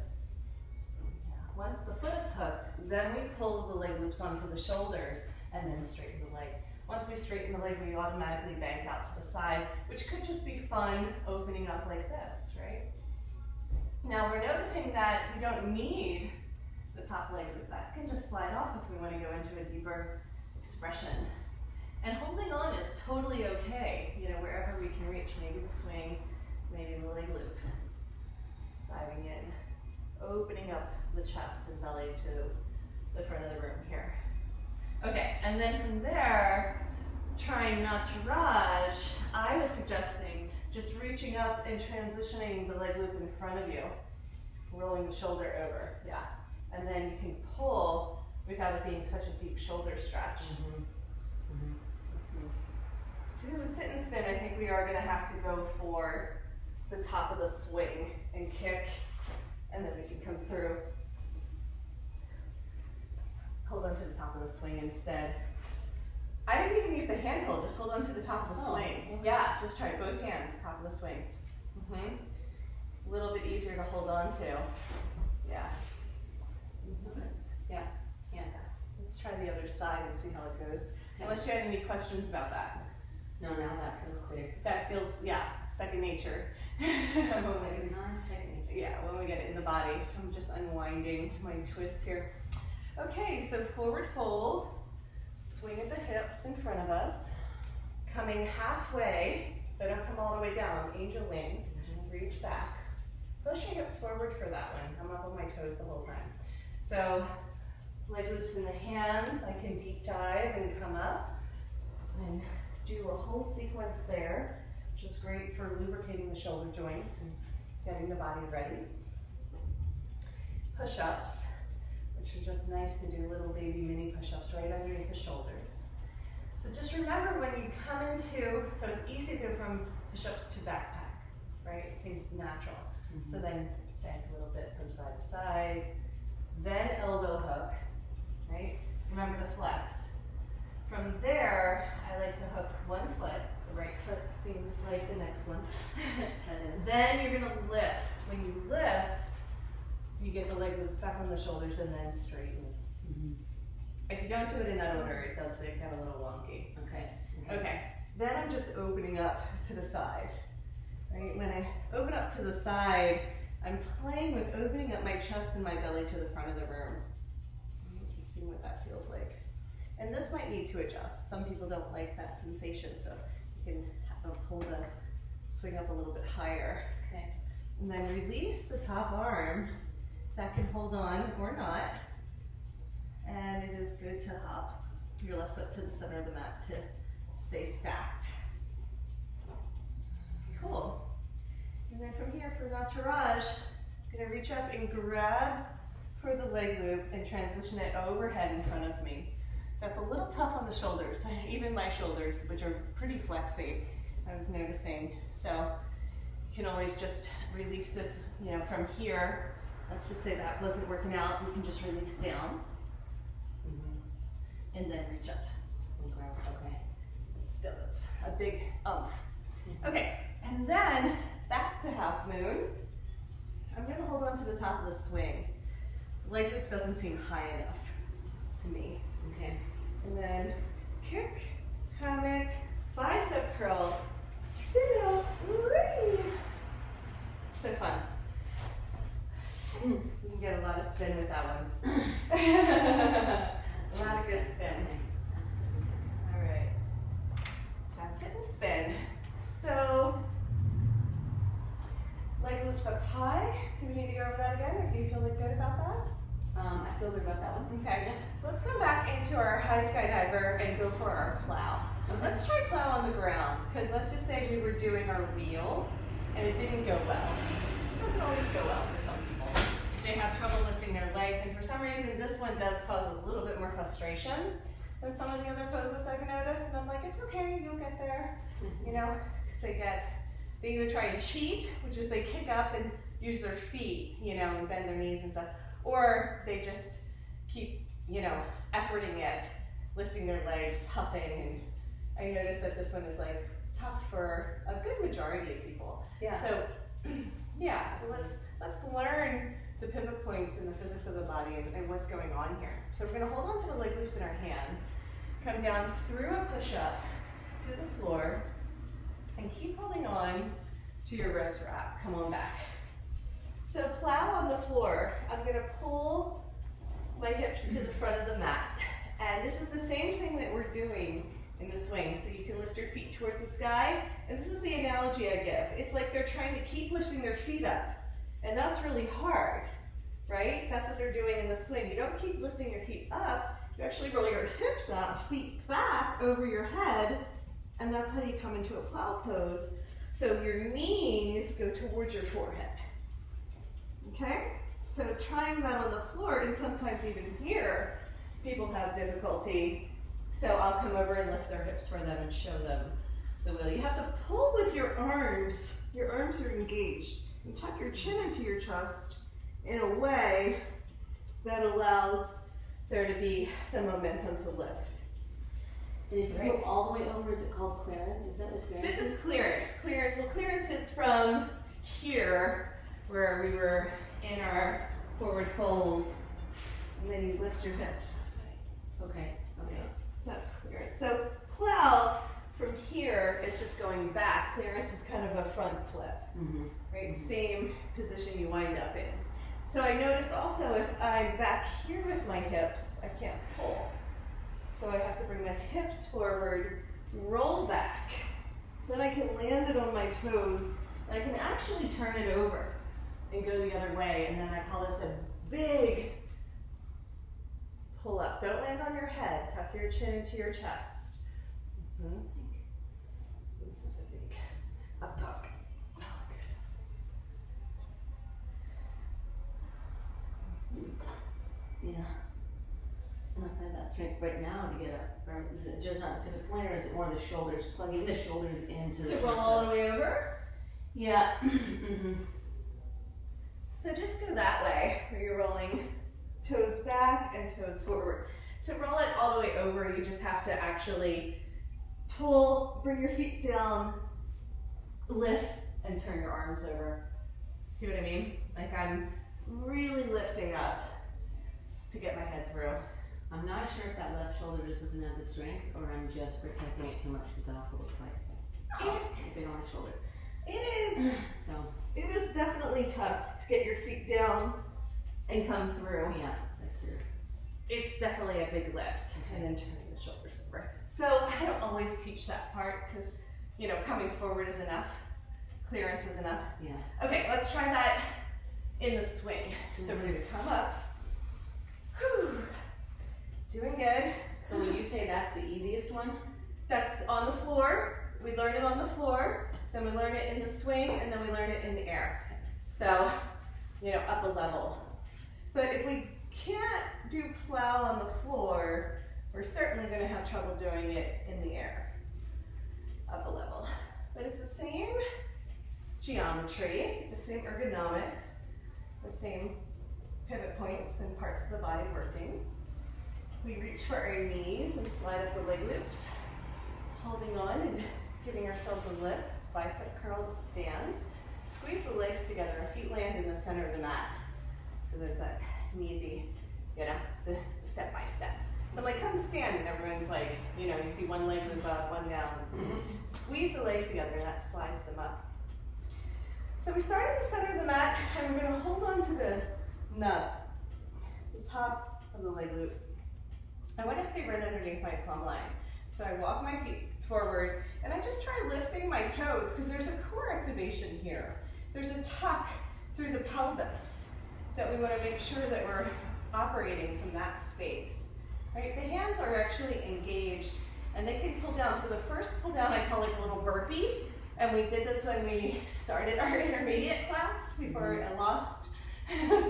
Once the foot is hooked, then we pull the leg loops onto the shoulders and then straighten the leg. Once we straighten the leg, we automatically bank out to the side, which could just be fun opening up like this, right? Now we're noticing that we don't need the top leg loop. That can just slide off if we want to go into a deeper expression. And holding on is totally okay, you know, wherever we can reach. Maybe the swing, maybe the leg loop. Diving in. Opening up the chest and belly to the front of the room here. Okay, and then from there, trying not to rush, I was suggesting just reaching up and transitioning the leg loop in front of you, rolling the shoulder over, yeah. And then you can pull without it being such a deep shoulder stretch. To do the sit and spin, I think we are gonna have to go for the top of the swing and kick. And then we can come through. Hold on to the top of the swing instead. I didn't even use the hand hold, just hold on to the top of the swing. Yeah, just try it, both hands, top of the swing. A little bit easier to hold on to. Yeah. Yeah. Let's try the other side and see how it goes. Okay. Unless you had any questions about that. No, now that feels big. That feels, yeah, second nature. Second time, second nature. Yeah, when we get it in the body. I'm just unwinding my twist here. Okay, so forward fold, swing at the hips in front of us, coming halfway, but don't come all the way down, angel wings, reach back. Push your hips forward for that one. I'm up on my toes the whole time. So, leg loops in the hands, I can deep dive and come up and do a whole sequence there, which is great for lubricating the shoulder joints and getting the body ready. Push-ups, which are just nice to do, little baby mini push-ups right underneath the shoulders. So just remember when you come into, so it's easy to go from push-ups to backpack. right? It seems natural. So then bend a little bit from side to side, then elbow hook, right? Remember the flex. From there, I like to hook one foot. The right foot seems like the next one. Then you're gonna lift. When you lift, you get the leg loops back on the shoulders and then straighten. If you don't do it in that order, it does get a little wonky. Okay. Then I'm just opening up to the side. Right? When I open up to the side, I'm playing with opening up my chest and my belly to the front of the room. You see what that feels like. And this might need to adjust. Some people don't like that sensation, so you can pull the swing up a little bit higher. Okay. And then release the top arm. That can hold on or not. And it is good to hop your left foot to the center of the mat to stay stacked. Cool. And then from here for Nataraj, I'm gonna reach up and grab for the leg loop and transition it overhead in front of me. That's a little tough on the shoulders, even my shoulders, which are pretty flexy, I was noticing. So you can always just release this, from here. Let's just say that wasn't working out. You can just release down and then reach up. Okay. Still, it's a big umph. Okay, and then back to half moon. I'm gonna hold on to the top of the swing. Leg loop doesn't seem high enough to me. Okay. And then kick, hammock, bicep curl, spin out, whee! So fun. You can get a lot of spin with that one. A lot of good spin. All right. That's it and spin. So, leg loops up high. Do we need to go over that again, or do you feel good about that? I feel good about that one. Okay, so let's come back into our high skydiver and go for our plow. Let's try plow on the ground, because let's just say we were doing our wheel and it didn't go well. It doesn't always go well for some people. They have trouble lifting their legs, and for some reason this one does cause a little bit more frustration than some of the other poses I've noticed, and I'm like, it's okay, you'll get there, because they either try and cheat, which is they kick up and use their feet, and bend their knees and stuff, or they just keep, efforting it, lifting their legs, huffing, and I noticed that this one is like tough for a good majority of people. Yeah. So, let's learn the pivot points in the physics of the body and what's going on here. So we're gonna hold on to the leg loops in our hands, come down through a push-up to the floor, and keep holding on to your wrist wrap. Come on back. So plow on the floor. I'm gonna pull my hips to the front of the mat. And this is the same thing that we're doing in the swing. So you can lift your feet towards the sky. And this is the analogy I give. It's like they're trying to keep lifting their feet up. And that's really hard, right? That's what they're doing in the swing. You don't keep lifting your feet up. You actually roll your hips up, feet back over your head. And that's how you come into a plow pose. So your knees go towards your forehead. Okay? So trying that on the floor, and sometimes even here, people have difficulty. So I'll come over and lift their hips for them and show them the wheel. You have to pull with your arms. Your arms are engaged. You tuck your chin into your chest in a way that allows there to be some momentum to lift. And if you go all the way over, is it called clearance? Is that what clearance is? This is clearance. Clearance is from here, where we were in our forward fold, and then you lift your hips. Okay. That's clearance. So plow from here is just going back. Clearance is kind of a front flip, right? Same position you wind up in. So I notice also if I'm back here with my hips, I can't pull. So I have to bring my hips forward, roll back. Then I can land it on my toes, and I can actually turn it over and go the other way, and then I call this a big pull up. Don't land on your head. Tuck your chin into your chest. This is a big up dog. Yeah. And I've had that strength right now to get up. Or is it just not the pivot point, or is it more the shoulders, plugging the shoulders into the roll all the way over Yeah. So just go that way, where you're rolling toes back and toes forward. To roll it all the way over, you just have to actually pull, bring your feet down, lift, and turn your arms over. See what I mean? Like I'm really lifting up to get my head through. I'm not sure if that left shoulder just doesn't have the strength or I'm just protecting it too much because it also looks like it's big on my shoulder. It is. So. It is definitely tough to get your feet down and come through. Yeah, it's like you're... It's definitely a big lift, and then turning the shoulders over. So I don't always teach that part because, you know, coming forward is enough. Clearance is enough. Yeah. Okay, let's try that in the swing. So we're gonna come up. Whew. Doing good. So when you say that's the easiest one? That's on the floor. We learn it on the floor, then we learn it in the swing, and then we learn it in the air. So, you know, up a level. But if we can't do plow on the floor, we're certainly going to have trouble doing it in the air, up a level. But it's the same geometry, the same ergonomics, the same pivot points and parts of the body working. We reach for our knees and slide up the leg loops, holding on and giving ourselves a lift, bicep curl to stand. Squeeze the legs together, our feet land in the center of the mat. So there's that need the step by step. So I'm like, come to stand, and everyone's like, you know, you see one leg loop up, one down. Squeeze the legs together, and that slides them up. So we start in the center of the mat, and we're gonna hold on to the nub, the top of the leg loop. I want to stay right underneath my plumb line. So I walk my feet forward, and I just try lifting my toes, because there's a core activation here. There's a tuck through the pelvis that we want to make sure that we're operating from that space. Right? The hands are actually engaged, and they can pull down. So the first pull down I call like a little burpee, and we did this when we started our intermediate class before I lost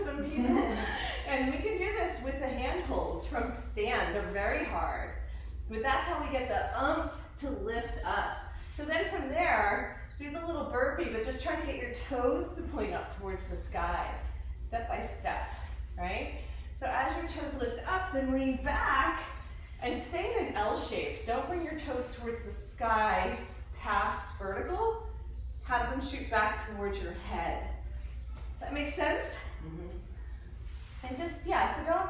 some people. And we can do this with the hand holds from stand. They're very hard. But that's how we get the oomph to lift up. So then from there, do the little burpee, but just try to get your toes to point up towards the sky, step by step, right? So as your toes lift up, then lean back and stay in an L shape. Don't bring your toes towards the sky past vertical. Have them shoot back towards your head. Does that make sense? And just, yeah, so don't,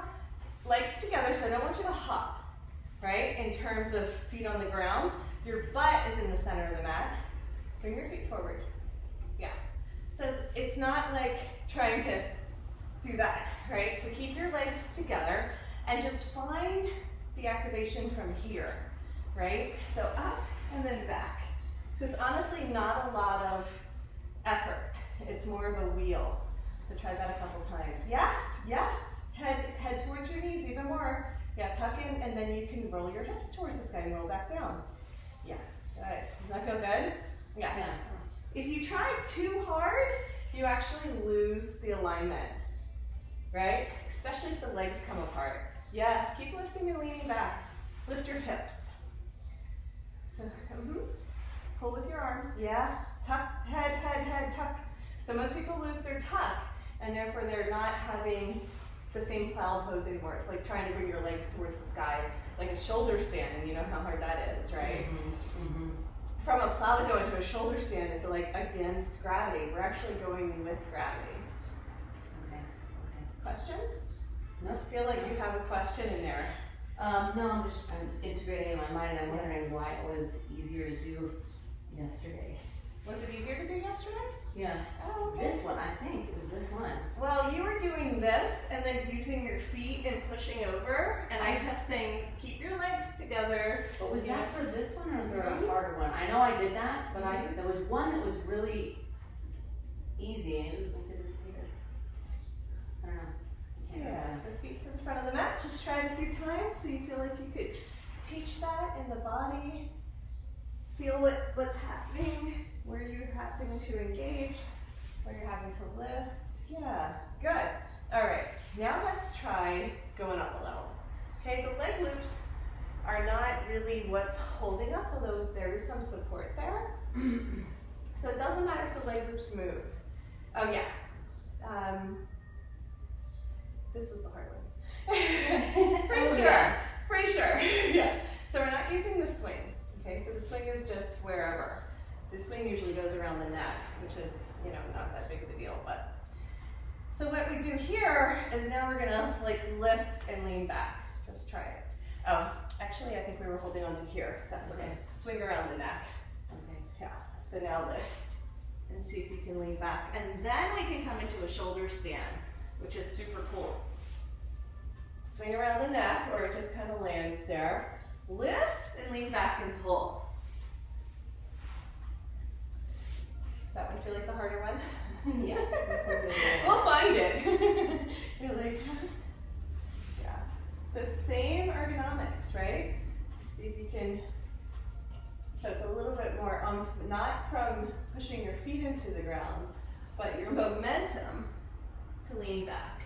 legs together, so I don't want you to hop, right? In terms of feet on the ground, your butt is in the center of the mat. Bring your feet forward. Yeah. So it's not like trying to do that, right? So keep your legs together and just find the activation from here, right? So up and then back. So it's honestly not a lot of effort. It's more of a wheel. So try that a couple times. Yes, yes. Head towards your knees even more. Yeah, tuck in, and then you can roll your hips towards the sky and roll back down. Yeah, good. Does that feel good? Yeah. If you try too hard, you actually lose the alignment, right? Especially if the legs come apart. Yes, keep lifting and leaning back. Lift your hips. So, pull with your arms. Yes, tuck, head, tuck. So most people lose their tuck, and therefore they're not having the same plow pose anymore. It's like trying to bring your legs towards the sky, like a shoulder stand, and you know how hard that is, right? From a plow to go into a shoulder stand is like against gravity. We're actually going with gravity. Okay. Questions? No. I feel like you have a question in there. No, I'm integrating in my mind, and I'm wondering why it was easier to do yesterday. Was it easier to do yesterday? Yeah. Oh, okay. This one, I think it was this one. Well, you were doing this and then using your feet and pushing over, and I kept saying, keep your legs together. But was that for this one, or was there a harder one? I know I did that, but there was one that was really easy, and it was we did this later. I don't know. I can't remember. So feet to the front of the mat. Just try it a few times so you feel like you could teach that in the body. Feel what's happening, where you're having to engage, where you're having to lift. Yeah, good. All right, now let's try going up a level. Okay, the leg loops are not really what's holding us, although there is some support there. So it doesn't matter if the leg loops move. Oh yeah. This was the hard one. Pretty sure. Yeah. Pretty sure. Yeah. So we're not using the swing. Okay, so the swing is just wherever. The swing usually goes around the neck, which is, you know, not that big of a deal, but. So what we do here is now we're gonna like lift and lean back. Just try it. Oh, actually I think we were holding on to here. That's okay. Swing around the neck. Okay. Yeah, so now lift and see if you can lean back. And then we can come into a shoulder stand, which is super cool. Swing around the neck, or it just kind of lands there. Lift and lean back and pull. Does that one feel like the harder one? Yeah. We'll find it. You're like, yeah. So same ergonomics, right? See if you can. So it's a little bit more, not from pushing your feet into the ground, but your momentum to lean back.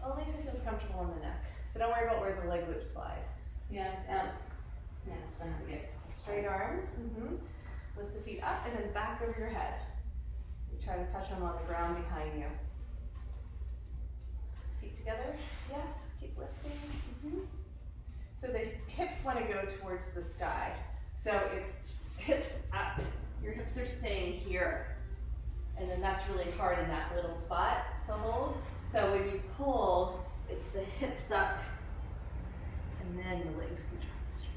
Only if it feels comfortable on the neck. So don't worry about where the leg loops slide. Yeah, it's yeah, so I'm gonna get Straight arms. Lift the feet up and then back over your head. You try to touch them on the ground behind you. Feet together. Yes. Keep lifting. So the hips want to go towards the sky. So it's hips up. Your hips are staying here. And then that's really hard in that little spot to hold. So when you pull, it's the hips up and then the legs can try to straight.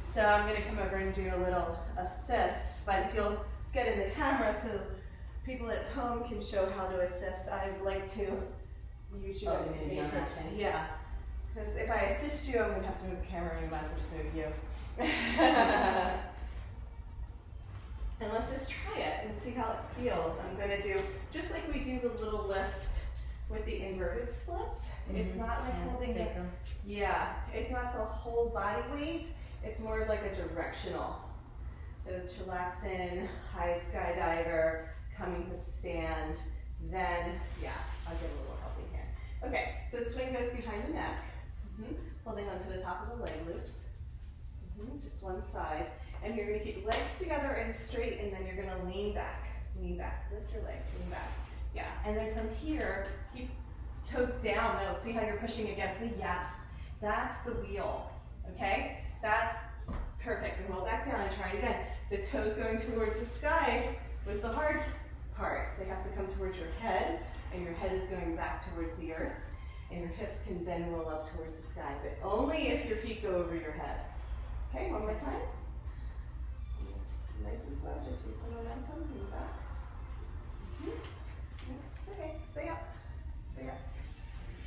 So I'm going to come over and do a little assist, but if you'll get in the camera so people at home can show how to assist, I'd like to use you as the on that thing. Yeah, because if I assist you, I'm going to have to move the camera and you might as well just move you. And let's just try it and see how it feels. I'm going to do, just like we do the little lift with the inverted splits. It's not like holding the, it's not the whole body weight. It's more like a directional. So chillaxin, high skydiver, coming to stand, then, I'll get a little helping here. Okay, so swing goes behind the neck, holding onto the top of the leg loops, just one side. And you're gonna keep legs together and straight, and then you're gonna lean back, lift your legs, lean back. Yeah, and then from here, keep toes down. No, see how you're pushing against me? Yes, that's the wheel, okay? That's perfect, and roll back down and try it again. The toes going towards the sky was the hard part. They have to come towards your head, and your head is going back towards the earth, and your hips can then roll up towards the sky, but only if your feet go over your head. Okay, one more time. Nice and slow, just use some momentum, move back. It's okay, stay up, stay up.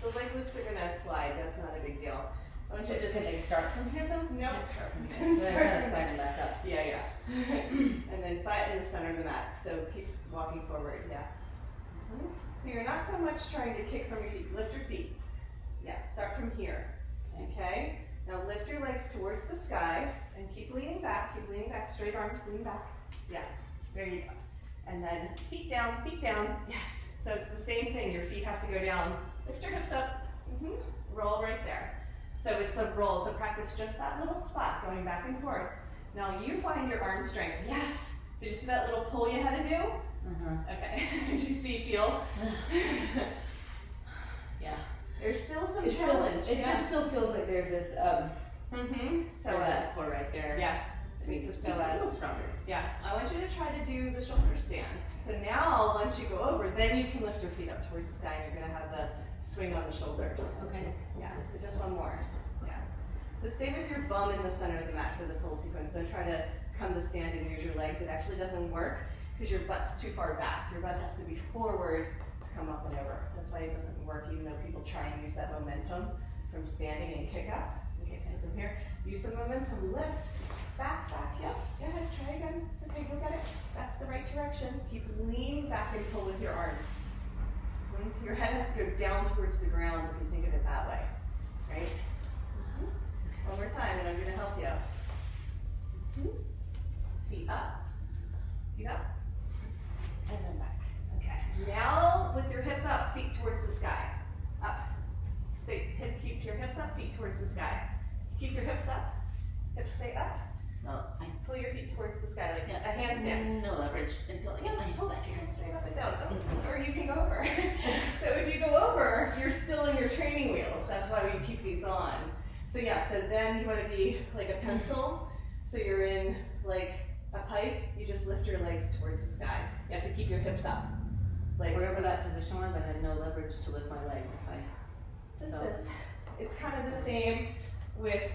The leg loops are gonna slide, that's not a big deal. Why don't you just— Can they start from here though? No. Start from here, so they're gonna slide them back up. Yeah. And then butt in the center of the mat, so keep walking forward, So you're not so much trying to kick from your feet, lift your feet. Yeah, start from here, okay? Now lift your legs towards the sky and keep leaning back, straight arms, lean back. Yeah, there you go. And then feet down, yes. So it's the same thing, your feet have to go down. Lift your hips up, roll right there. So it's a roll, so practice just that little spot going back and forth. Now you find your arm strength, yes. Did you see that little pull you had to do? Okay, did you feel? Yeah. There's still some challenge. It just still feels like there's this, So there's that core right there. Yeah. It needs to feel a little stronger. Yeah, I want you to try to do the shoulder stand. So now, once you go over, then you can lift your feet up towards the sky and you're gonna have the swing on the shoulders. Okay. Yeah, so just one more. Yeah. So stay with your bum in the center of the mat for this whole sequence. Don't try to come to stand and use your legs. It actually doesn't work because your butt's too far back. Your butt has to be forward to come up and over. That's why it doesn't work, even though people try and use that momentum from standing and kick up. Okay, so from here, use some momentum, lift, back, yep, go ahead, try again, it's okay, go get it. That's the right direction. Keep leaning back and pull with your arms. Your head has to go down towards the ground if you think of it that way, right? One more time, and I'm gonna help you. Feet up, and then back. Okay, now with your hips up, feet towards the sky. Up, Keep your hips up, feet towards the sky. Keep your hips up, hips stay up. So I Pull your feet towards the sky like a handstand. no leverage until I get my hips back here. Straight up and down. Or you can go over. So if you go over, you're still in your training wheels. That's why we keep these on. So yeah, so then you want to be like a pencil. So you're in like a pipe. You just lift your legs towards the sky. You have to keep your hips up. Whatever that position was, I had no leverage to lift my legs if I. This. It's kind of the same with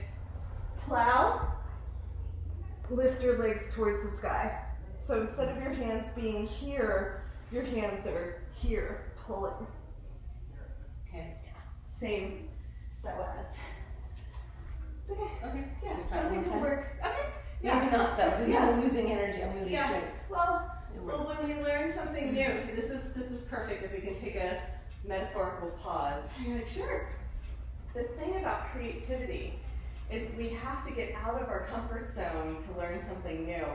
plow. Lift your legs towards the sky. So instead of your hands being here, your hands are here, pulling. Okay. Same so as. It's okay. Okay. Yeah, something to work. Okay. Yeah. Maybe not though, because I'm losing energy. I'm losing strength. Well, when we learn something new, see, this is perfect if we can take a metaphorical pause. You're like, sure. The thing about creativity is we have to get out of our comfort zone to learn something new,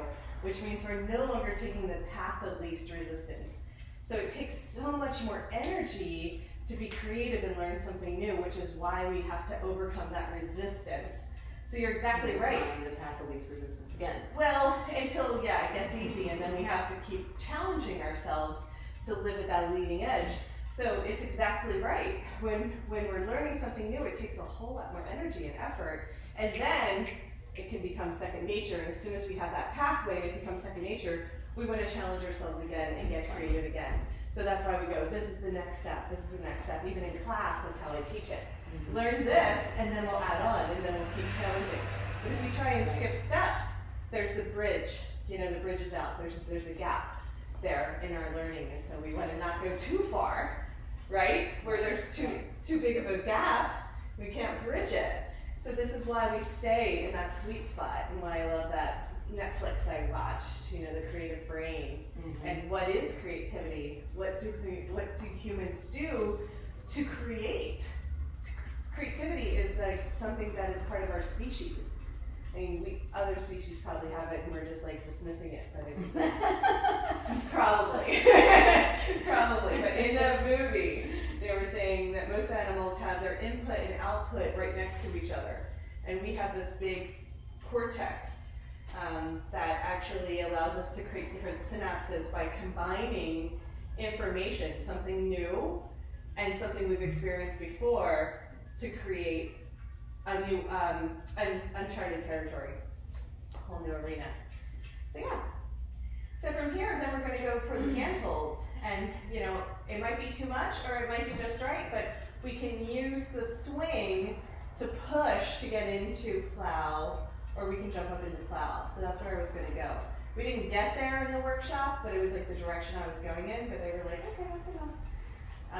which means we're no longer taking the path of least resistance. So it takes so much more energy to be creative and learn something new, which is why we have to overcome that resistance. So you're exactly right. The path of least resistance again. Well, until, it gets easy, and then we have to keep challenging ourselves to live at that leading edge. So it's exactly right. When we're learning something new, it takes a whole lot more energy and effort, and then it can become second nature. And as soon as we have that pathway and it becomes second nature, we want to challenge ourselves again and get creative again. So that's why we go, this is the next step, this is the next step. Even in class, that's how I teach it. Learn this, and then we'll add on, and then we'll keep challenging. But if we try and skip steps, there's the bridge. The bridge is out. There's a gap there in our learning, and so we want to not go too far, right? Where there's too big of a gap, we can't bridge it. So this is why we stay in that sweet spot, and why I love that Netflix I watched, the creative brain. And what is creativity? What do humans do to create? Creativity is like something that is part of our species. I mean, other species probably have it, and we're just like dismissing it. But it's probably. But in the movie, they were saying that most animals have their input and output right next to each other, and we have this big cortex that actually allows us to create different synapses by combining information, something new and something we've experienced before, to create a new, uncharted territory, a whole new arena. So yeah. So from here, then we're going to go for the hand holds, and it might be too much or it might be just right, but we can use the swing to push to get into plow, or we can jump up into plow. So that's where I was going to go. We didn't get there in the workshop, but it was like the direction I was going in, but they were like, okay, that's enough.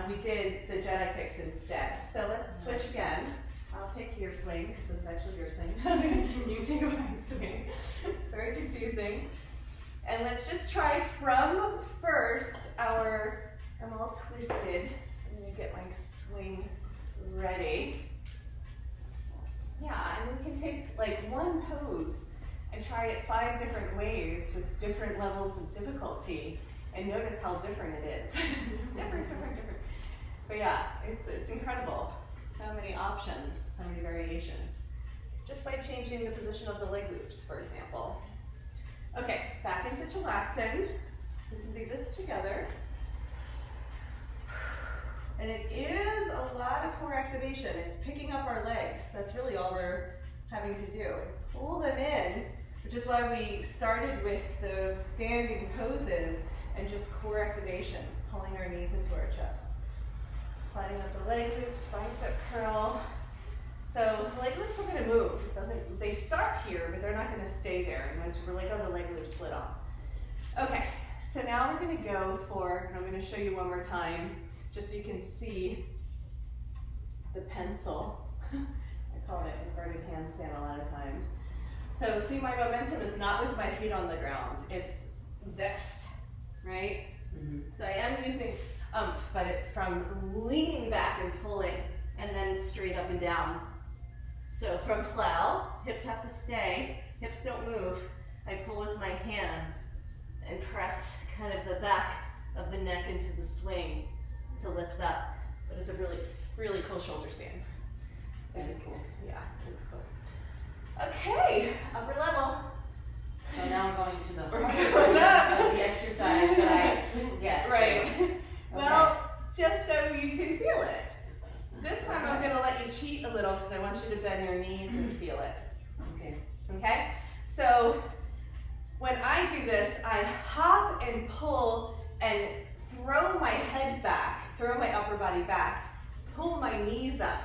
We did the Jedi kicks instead. So let's switch again. I'll take your swing, because this is actually your swing. You take my swing. Very confusing. And let's just try from first I'm all twisted, so I'm going to get my swing ready. Yeah, and we can take like one pose and try it 5 different ways with different levels of difficulty, and notice how different it is. different. But yeah, it's incredible. So many options, so many variations. Just by changing the position of the leg loops, for example. Okay, back into chillaxin. We can do this together. And it is a lot of core activation. It's picking up our legs. That's really all we're having to do. Pull them in, which is why we started with those standing poses and just core activation, pulling our knees into our chest. Sliding up the leg loops, bicep curl. So leg loops are going to move. They start here, but they're not going to stay there. And most people are like, oh, the leg loop slid off. Okay, so now we're going to go for, and I'm going to show you one more time, just so you can see the pencil. I call it inverted handstand a lot of times. So see, my momentum is not with my feet on the ground. It's this, right? So I am using but it's from leaning back and pulling, and then straight up and down. So from plow, hips have to stay, hips don't move. I pull with my hands and press kind of the back of the neck into the swing to lift up. But it's a really Really cool shoulder stand. That is cool. Yeah, it looks cool. Okay, upper level. So now we're going to the We're harder going up. version of the exercise that I couldn't get. Right. So, okay. Well, just so you can feel it. This time I'm going to let you cheat a little because I want you to bend your knees and feel it. Okay. Okay? So when I do this, I hop and pull and throw my head back, throw my upper body back, pull my knees up.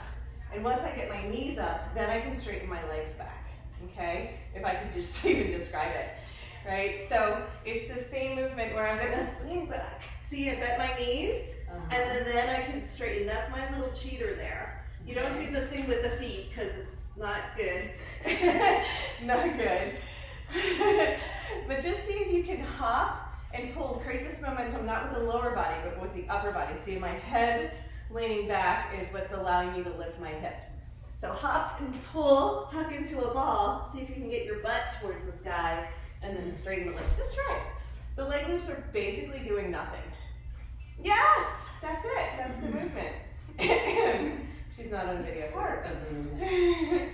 And once I get my knees up, then I can straighten my legs back. Okay? If I could just even describe it. Right? So it's the same movement where I'm gonna lean back. See, I bent my knees, and then I can straighten. That's my little cheater there. You don't do the thing with the feet because it's not good. Not good. But just see if you can hop and pull, create this momentum, not with the lower body, but with the upper body. See, my head leaning back is what's allowing me to lift my hips. So hop and pull, tuck into a ball. See if you can get your butt towards the sky, and then straighten the legs. Just try it. The leg loops are basically doing nothing. Yes, that's it. That's the movement. She's not on video. So Part of the movement.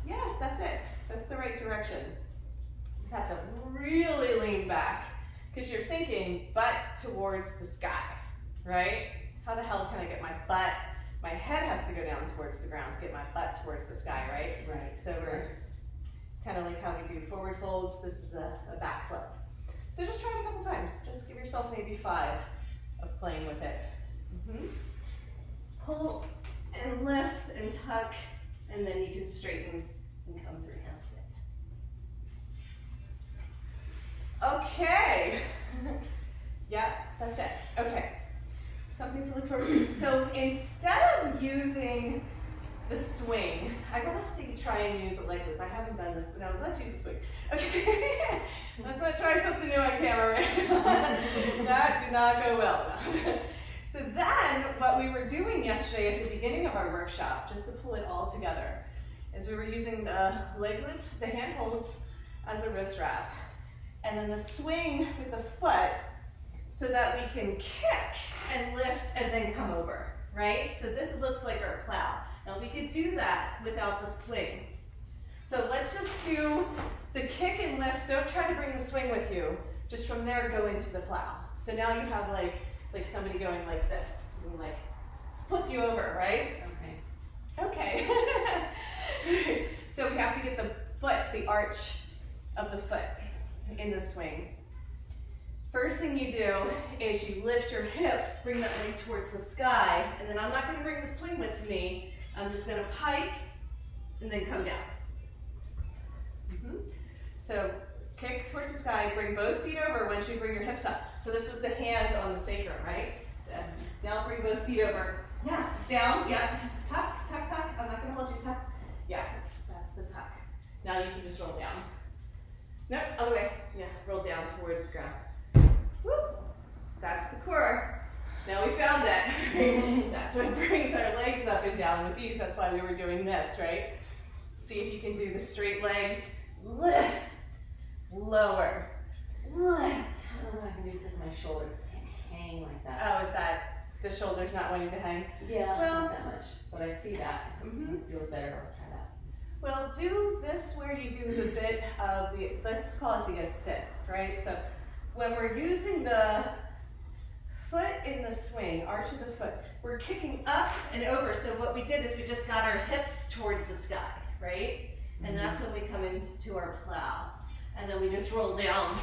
Yes, that's it. That's the right direction. You just have to really lean back because you're thinking butt towards the sky, right? How the hell can I get my butt? My head has to go down towards the ground to get my butt towards the sky, right? Right. So we're kind of like how we do forward folds. This is a back flip. So just try it a couple times. Just give yourself maybe 5 of playing with it. Pull and lift and tuck, and then you can straighten and come through. How's that? Okay. Yeah, that's it. Okay. Something to look forward to. So instead of using the swing, I want us to try and use a leg loop. I haven't done this, but no, let's use the swing. Okay. Let's not try something new on camera. That did not go well. So then, what we were doing yesterday at the beginning of our workshop, just to pull it all together, is we were using the leg loops, the hand holds, as a wrist wrap, and then the swing with the foot, so that we can kick and lift and then come over, right? So this looks like our plow. Now we could do that without the swing. So let's just do the kick and lift. Don't try to bring the swing with you. Just from there, go into the plow. So now you have like somebody going like this, and like flip you over, right? Okay. Okay. So we have to get the foot, the arch of the foot in the swing. First thing you do is you lift your hips, bring that leg towards the sky, and then I'm not going to bring the swing with me. I'm just going to pike and then come down. So kick towards the sky, bring both feet over once you bring your hips up. So this was the hand on the sacrum, right? Yes. Now bring both feet over. Yes, down, yeah. Tuck, tuck, tuck. I'm not going to hold you, tuck. Yeah, that's the tuck. Now you can just roll down. Nope, other way. Yeah, roll down towards the ground. Whoop. That's the core. Now we found that. That's what brings our legs up and down with these. That's why we were doing this, right? See if you can do the straight legs. Lift, lower, lift. I don't know what I can do because my shoulders can't hang like that. Oh, is that the shoulders not wanting to hang? Yeah, well, not that much. But I see that. It feels better. I'll try that. Well, do this where you do the bit of the, let's call it the assist, right? So when we're using the foot in the swing, arch of the foot, we're kicking up and over. So what we did is we just got our hips towards the sky, right? And that's when we come into our plow. And then we just roll down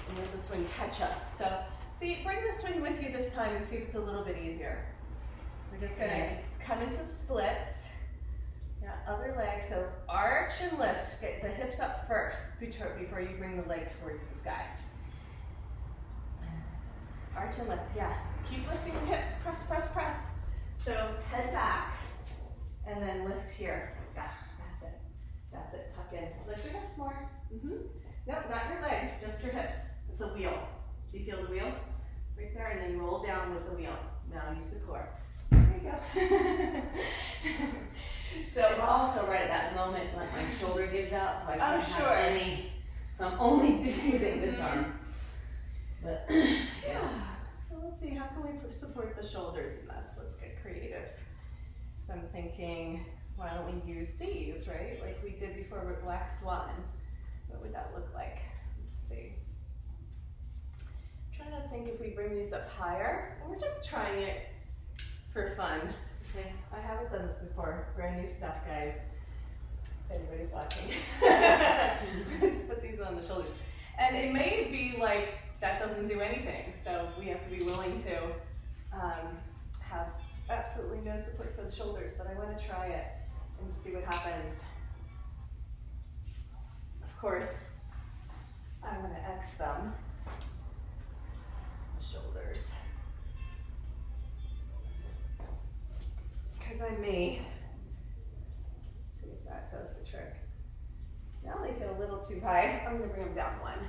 and let the swing catch us. So see, bring the swing with you this time and see if it's a little bit easier. We're just gonna come into splits. Yeah, other leg, so arch and lift. Get the hips up first before you bring the leg towards the sky. Arch and lift, yeah. Keep lifting the hips, press, press, press. So head back, and then lift here. Yeah, that's it. That's it, tuck in. Lift your hips more. Nope, not your legs, just your hips. It's a wheel. Do you feel the wheel? Right there, and then roll down with the wheel. Now use the core. There you go. So it's also right at that moment like my shoulder gives out, so I can't have any. So I'm only just using this arm. But yeah. So let's see, how can we support the shoulders in this? Let's get creative. So I'm thinking, why don't we use these, right? Like we did before with Black Swan. What would that look like? Let's see. I'm trying to think if we bring these up higher. And we're just trying it for fun. Okay. I haven't done this before. Brand new stuff, guys. If anybody's watching. Let's put these on the shoulders. And it may be like, that doesn't do anything. So we have to be willing to have absolutely no support for the shoulders, but I want to try it and see what happens. Of course, I'm going to X them. The shoulders. Because I may. Let's see if that does the trick. Now they feel a little too high. I'm going to bring them down one.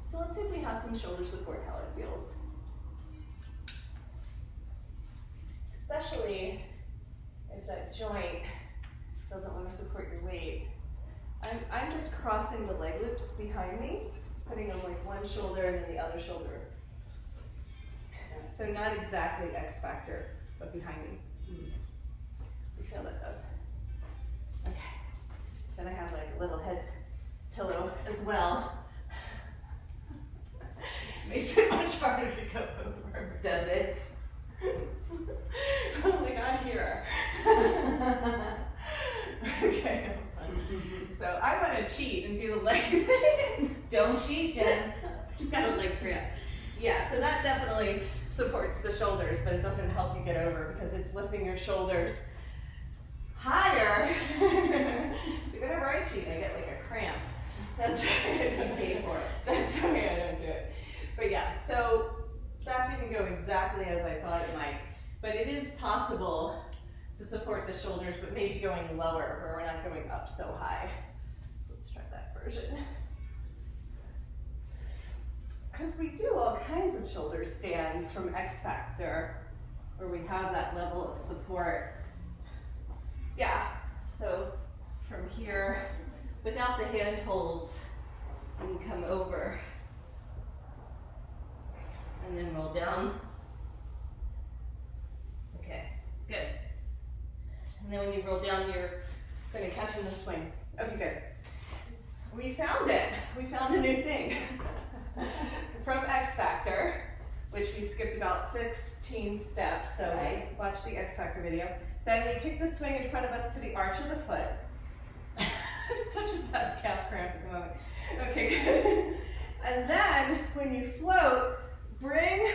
So let's see if we have some shoulder support, how it feels. Especially if that joint doesn't want to support your weight. I'm just crossing the leg loops behind me, putting on like one shoulder and then the other shoulder. So not exactly X factor, but behind me. Let's see how that does. Okay. Then I have like a little head pillow as well. Makes it much harder to go over. Does it? Oh my God, here. Okay, so I want to cheat and do the leg thing. Don't cheat, Jen. Just got a leg cramp. Yeah, so that definitely supports the shoulders, but it doesn't help you get over because it's lifting your shoulders higher. So whenever I cheat, I get like a cramp. That's why I don't pay for it. That's why I don't do it. But yeah, so that didn't go exactly as I thought it might, but it is possible to support the shoulders, but maybe going lower where we're not going up so high. So let's try that version. Because we do all kinds of shoulder stands from X Factor, where we have that level of support. Yeah, so from here, without the hand holds, you come over. And then roll down. Okay, good. And then when you roll down, you're going to catch in the swing. Okay, good. We found it. We found a new thing. From X Factor, which we skipped about 16 steps. So right. Watch the X Factor video. Then we kick the swing in front of us to the arch of the foot. Such a bad calf cramp at the moment. Okay, good. And then when you float, bring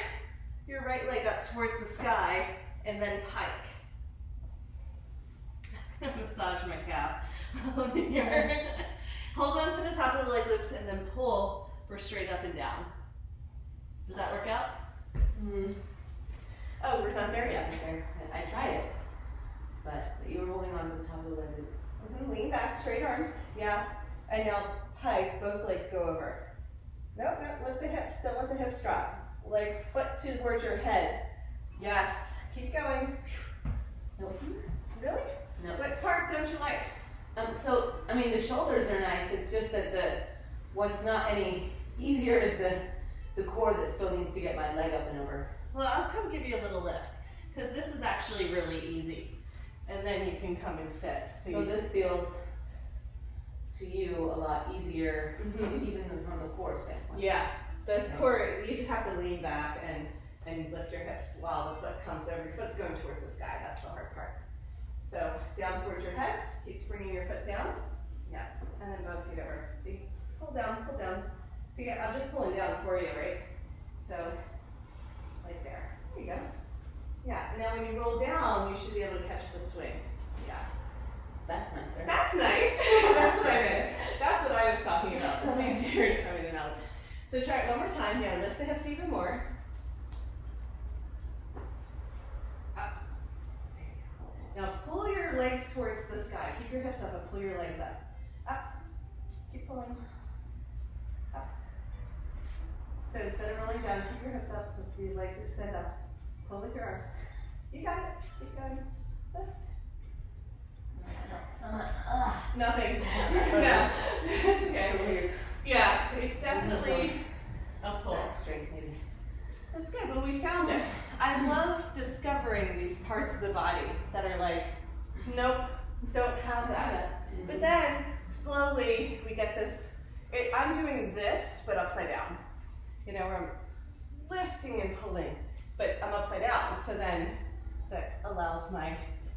your right leg up towards the sky and then pike. Massage my calf. Hold on to the top of the leg loops and then pull for straight up and down. Did that work out? Oh, we're not there yet. I tried it, but you were holding on to the top of the leg loop. Lean back, straight arms. Yeah. And now pike, both legs go over. Nope, nope, lift the hips, don't let the hips drop. Legs, foot towards your head. Yes, keep going. Nope. Really? No. What part don't you like? So, I mean, the shoulders are nice. It's just that what's not any easier is the core that still needs to get my leg up and over. Well, I'll come give you a little lift because this is actually really easy. And then you can come and sit. So this feels to you a lot easier, even from the core standpoint. Yeah, the core, you just have to lean back and lift your hips while the foot comes over. Your foot's going towards the sky, that's the hard part. So down towards your head, keep bringing your foot down. Yeah, and then both feet over. See, pull down, pull down. See, I'm just pulling down for you, right? So, like there, there you go. Yeah, and now when you roll down, you should be able to catch the swing. Yeah. That's nicer. That's nice. That's what I meant. That's what I was talking about. It's easier to come in and out. So try it one more time. Yeah, lift the hips even more. Up. Now pull your legs towards the sky. Keep your hips up and pull your legs up. Up. Keep pulling. Up. So instead of rolling down, keep your hips up. Just the legs extend up. Pull with your arms. You got it. Keep going. Lift. Nothing. No. It's okay. Yeah, it's definitely a pull. Straight, maybe. That's good. Well, we found it. I love discovering these parts of the body that are like, nope, don't have that. But then slowly we get this. I'm doing this, but upside down. You know, where I'm lifting and pulling, but I'm upside down. So then that allows my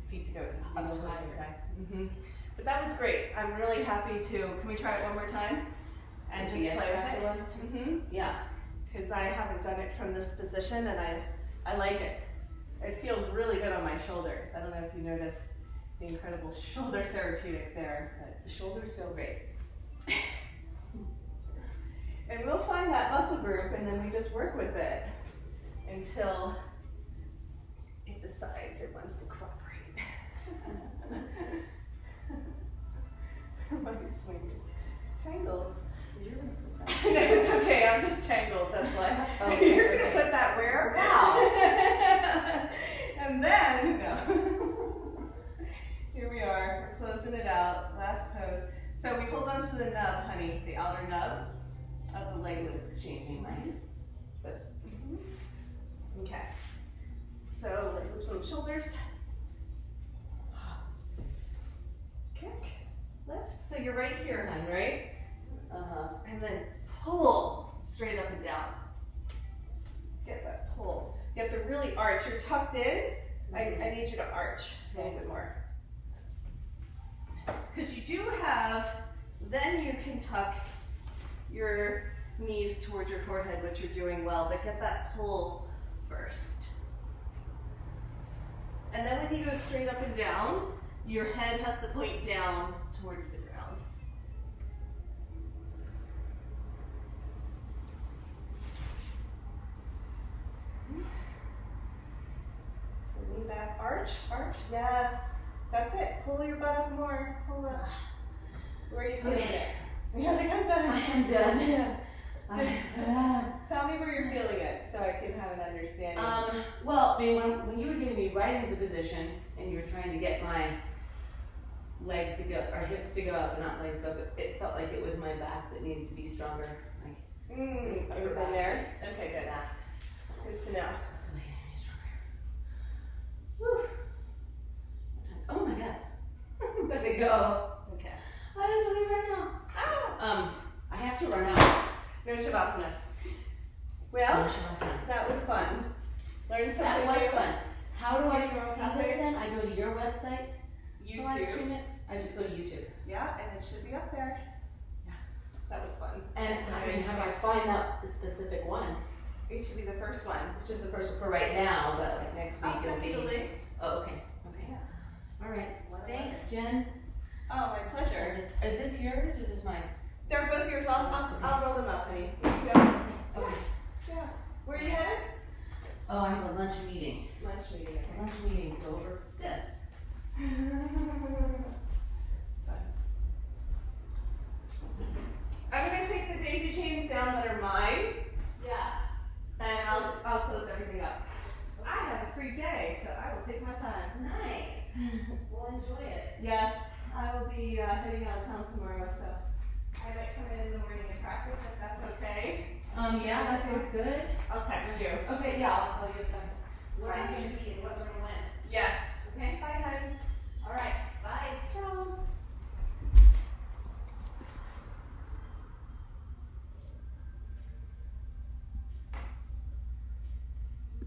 feet to go up towards the sky. But that was great. I'm really happy to. Can we try it one more time? And just play with it? Yeah. Because I haven't done it from this position, and I like it. It feels really good on my shoulders. I don't know if you noticed the incredible shoulder therapeutic there, but the shoulders feel great. And we'll find that muscle group, and then we just work with it until it decides it wants to cooperate. My swing is tangled. No, it's okay, I'm just tangled, that's why. Okay, You're gonna put that where? Wow. And then, no. Here we are, we're closing it out, last pose. So we hold on to the nub, honey, the outer nub of the leg loop. Changing, right? But Okay. So leg loops on the shoulders. Kick, lift. So you're right here, hun, right? And then pull straight up and down. Get that pull. You have to really arch. You're tucked in. I need you to arch a little bit more. Because you do have, then you can tuck your knees towards your forehead, which you're doing well, but get that pull first. And then when you go straight up and down, your head has to point down towards the ground. So lean back, arch, arch, yes. That's it, pull your butt up more, pull up. Where are you feeling it? You're like, I'm done. I'm done. Yeah. Tell me where you're feeling it so I can have an understanding. Well, I mean, when you were getting me right into the position and you were trying to get my legs to go, or hips to go up, and not legs to go up, it felt like it was my back that needed to be stronger. Like, it was in there? Okay, good. That. Good to know. Whew. Oh my God. I'm gonna go. Okay. I have to leave right now. Ah! I have to run out. No Shavasana. Well, No Shavasana. that was fun. Learn something That was new. fun. How do I Your own see topics. this then? I go to your website. To live stream YouTube. it? I just go to YouTube. Yeah, and it should be up there. Yeah, that was fun. And I mean, how do I find out the specific one? It should be the first one. It's just the first one for right now, but like next week I'll it'll send be. you the link. Oh, okay. Okay. Yeah. All right. What Thanks, Jen. Oh, my pleasure. Is this yours or is this mine? They're both yours. I'll roll them up, honey. Yeah. Okay. Yeah. Where are you headed? Oh, I have a lunch meeting. Lunch meeting. A lunch meeting to go over this. I'm gonna take the daisy chains down that are mine. Yeah. And I'll close everything up. I have a free day, so I will take my time. Nice. We'll enjoy it. Yes, I will be heading out of town tomorrow, so I might come in the morning and practice if that's okay. Yeah, that sounds good. I'll text you. Okay, yeah, I'll tell you if I'm where I'm gonna be and what we're gonna win. Yes. Okay? Bye.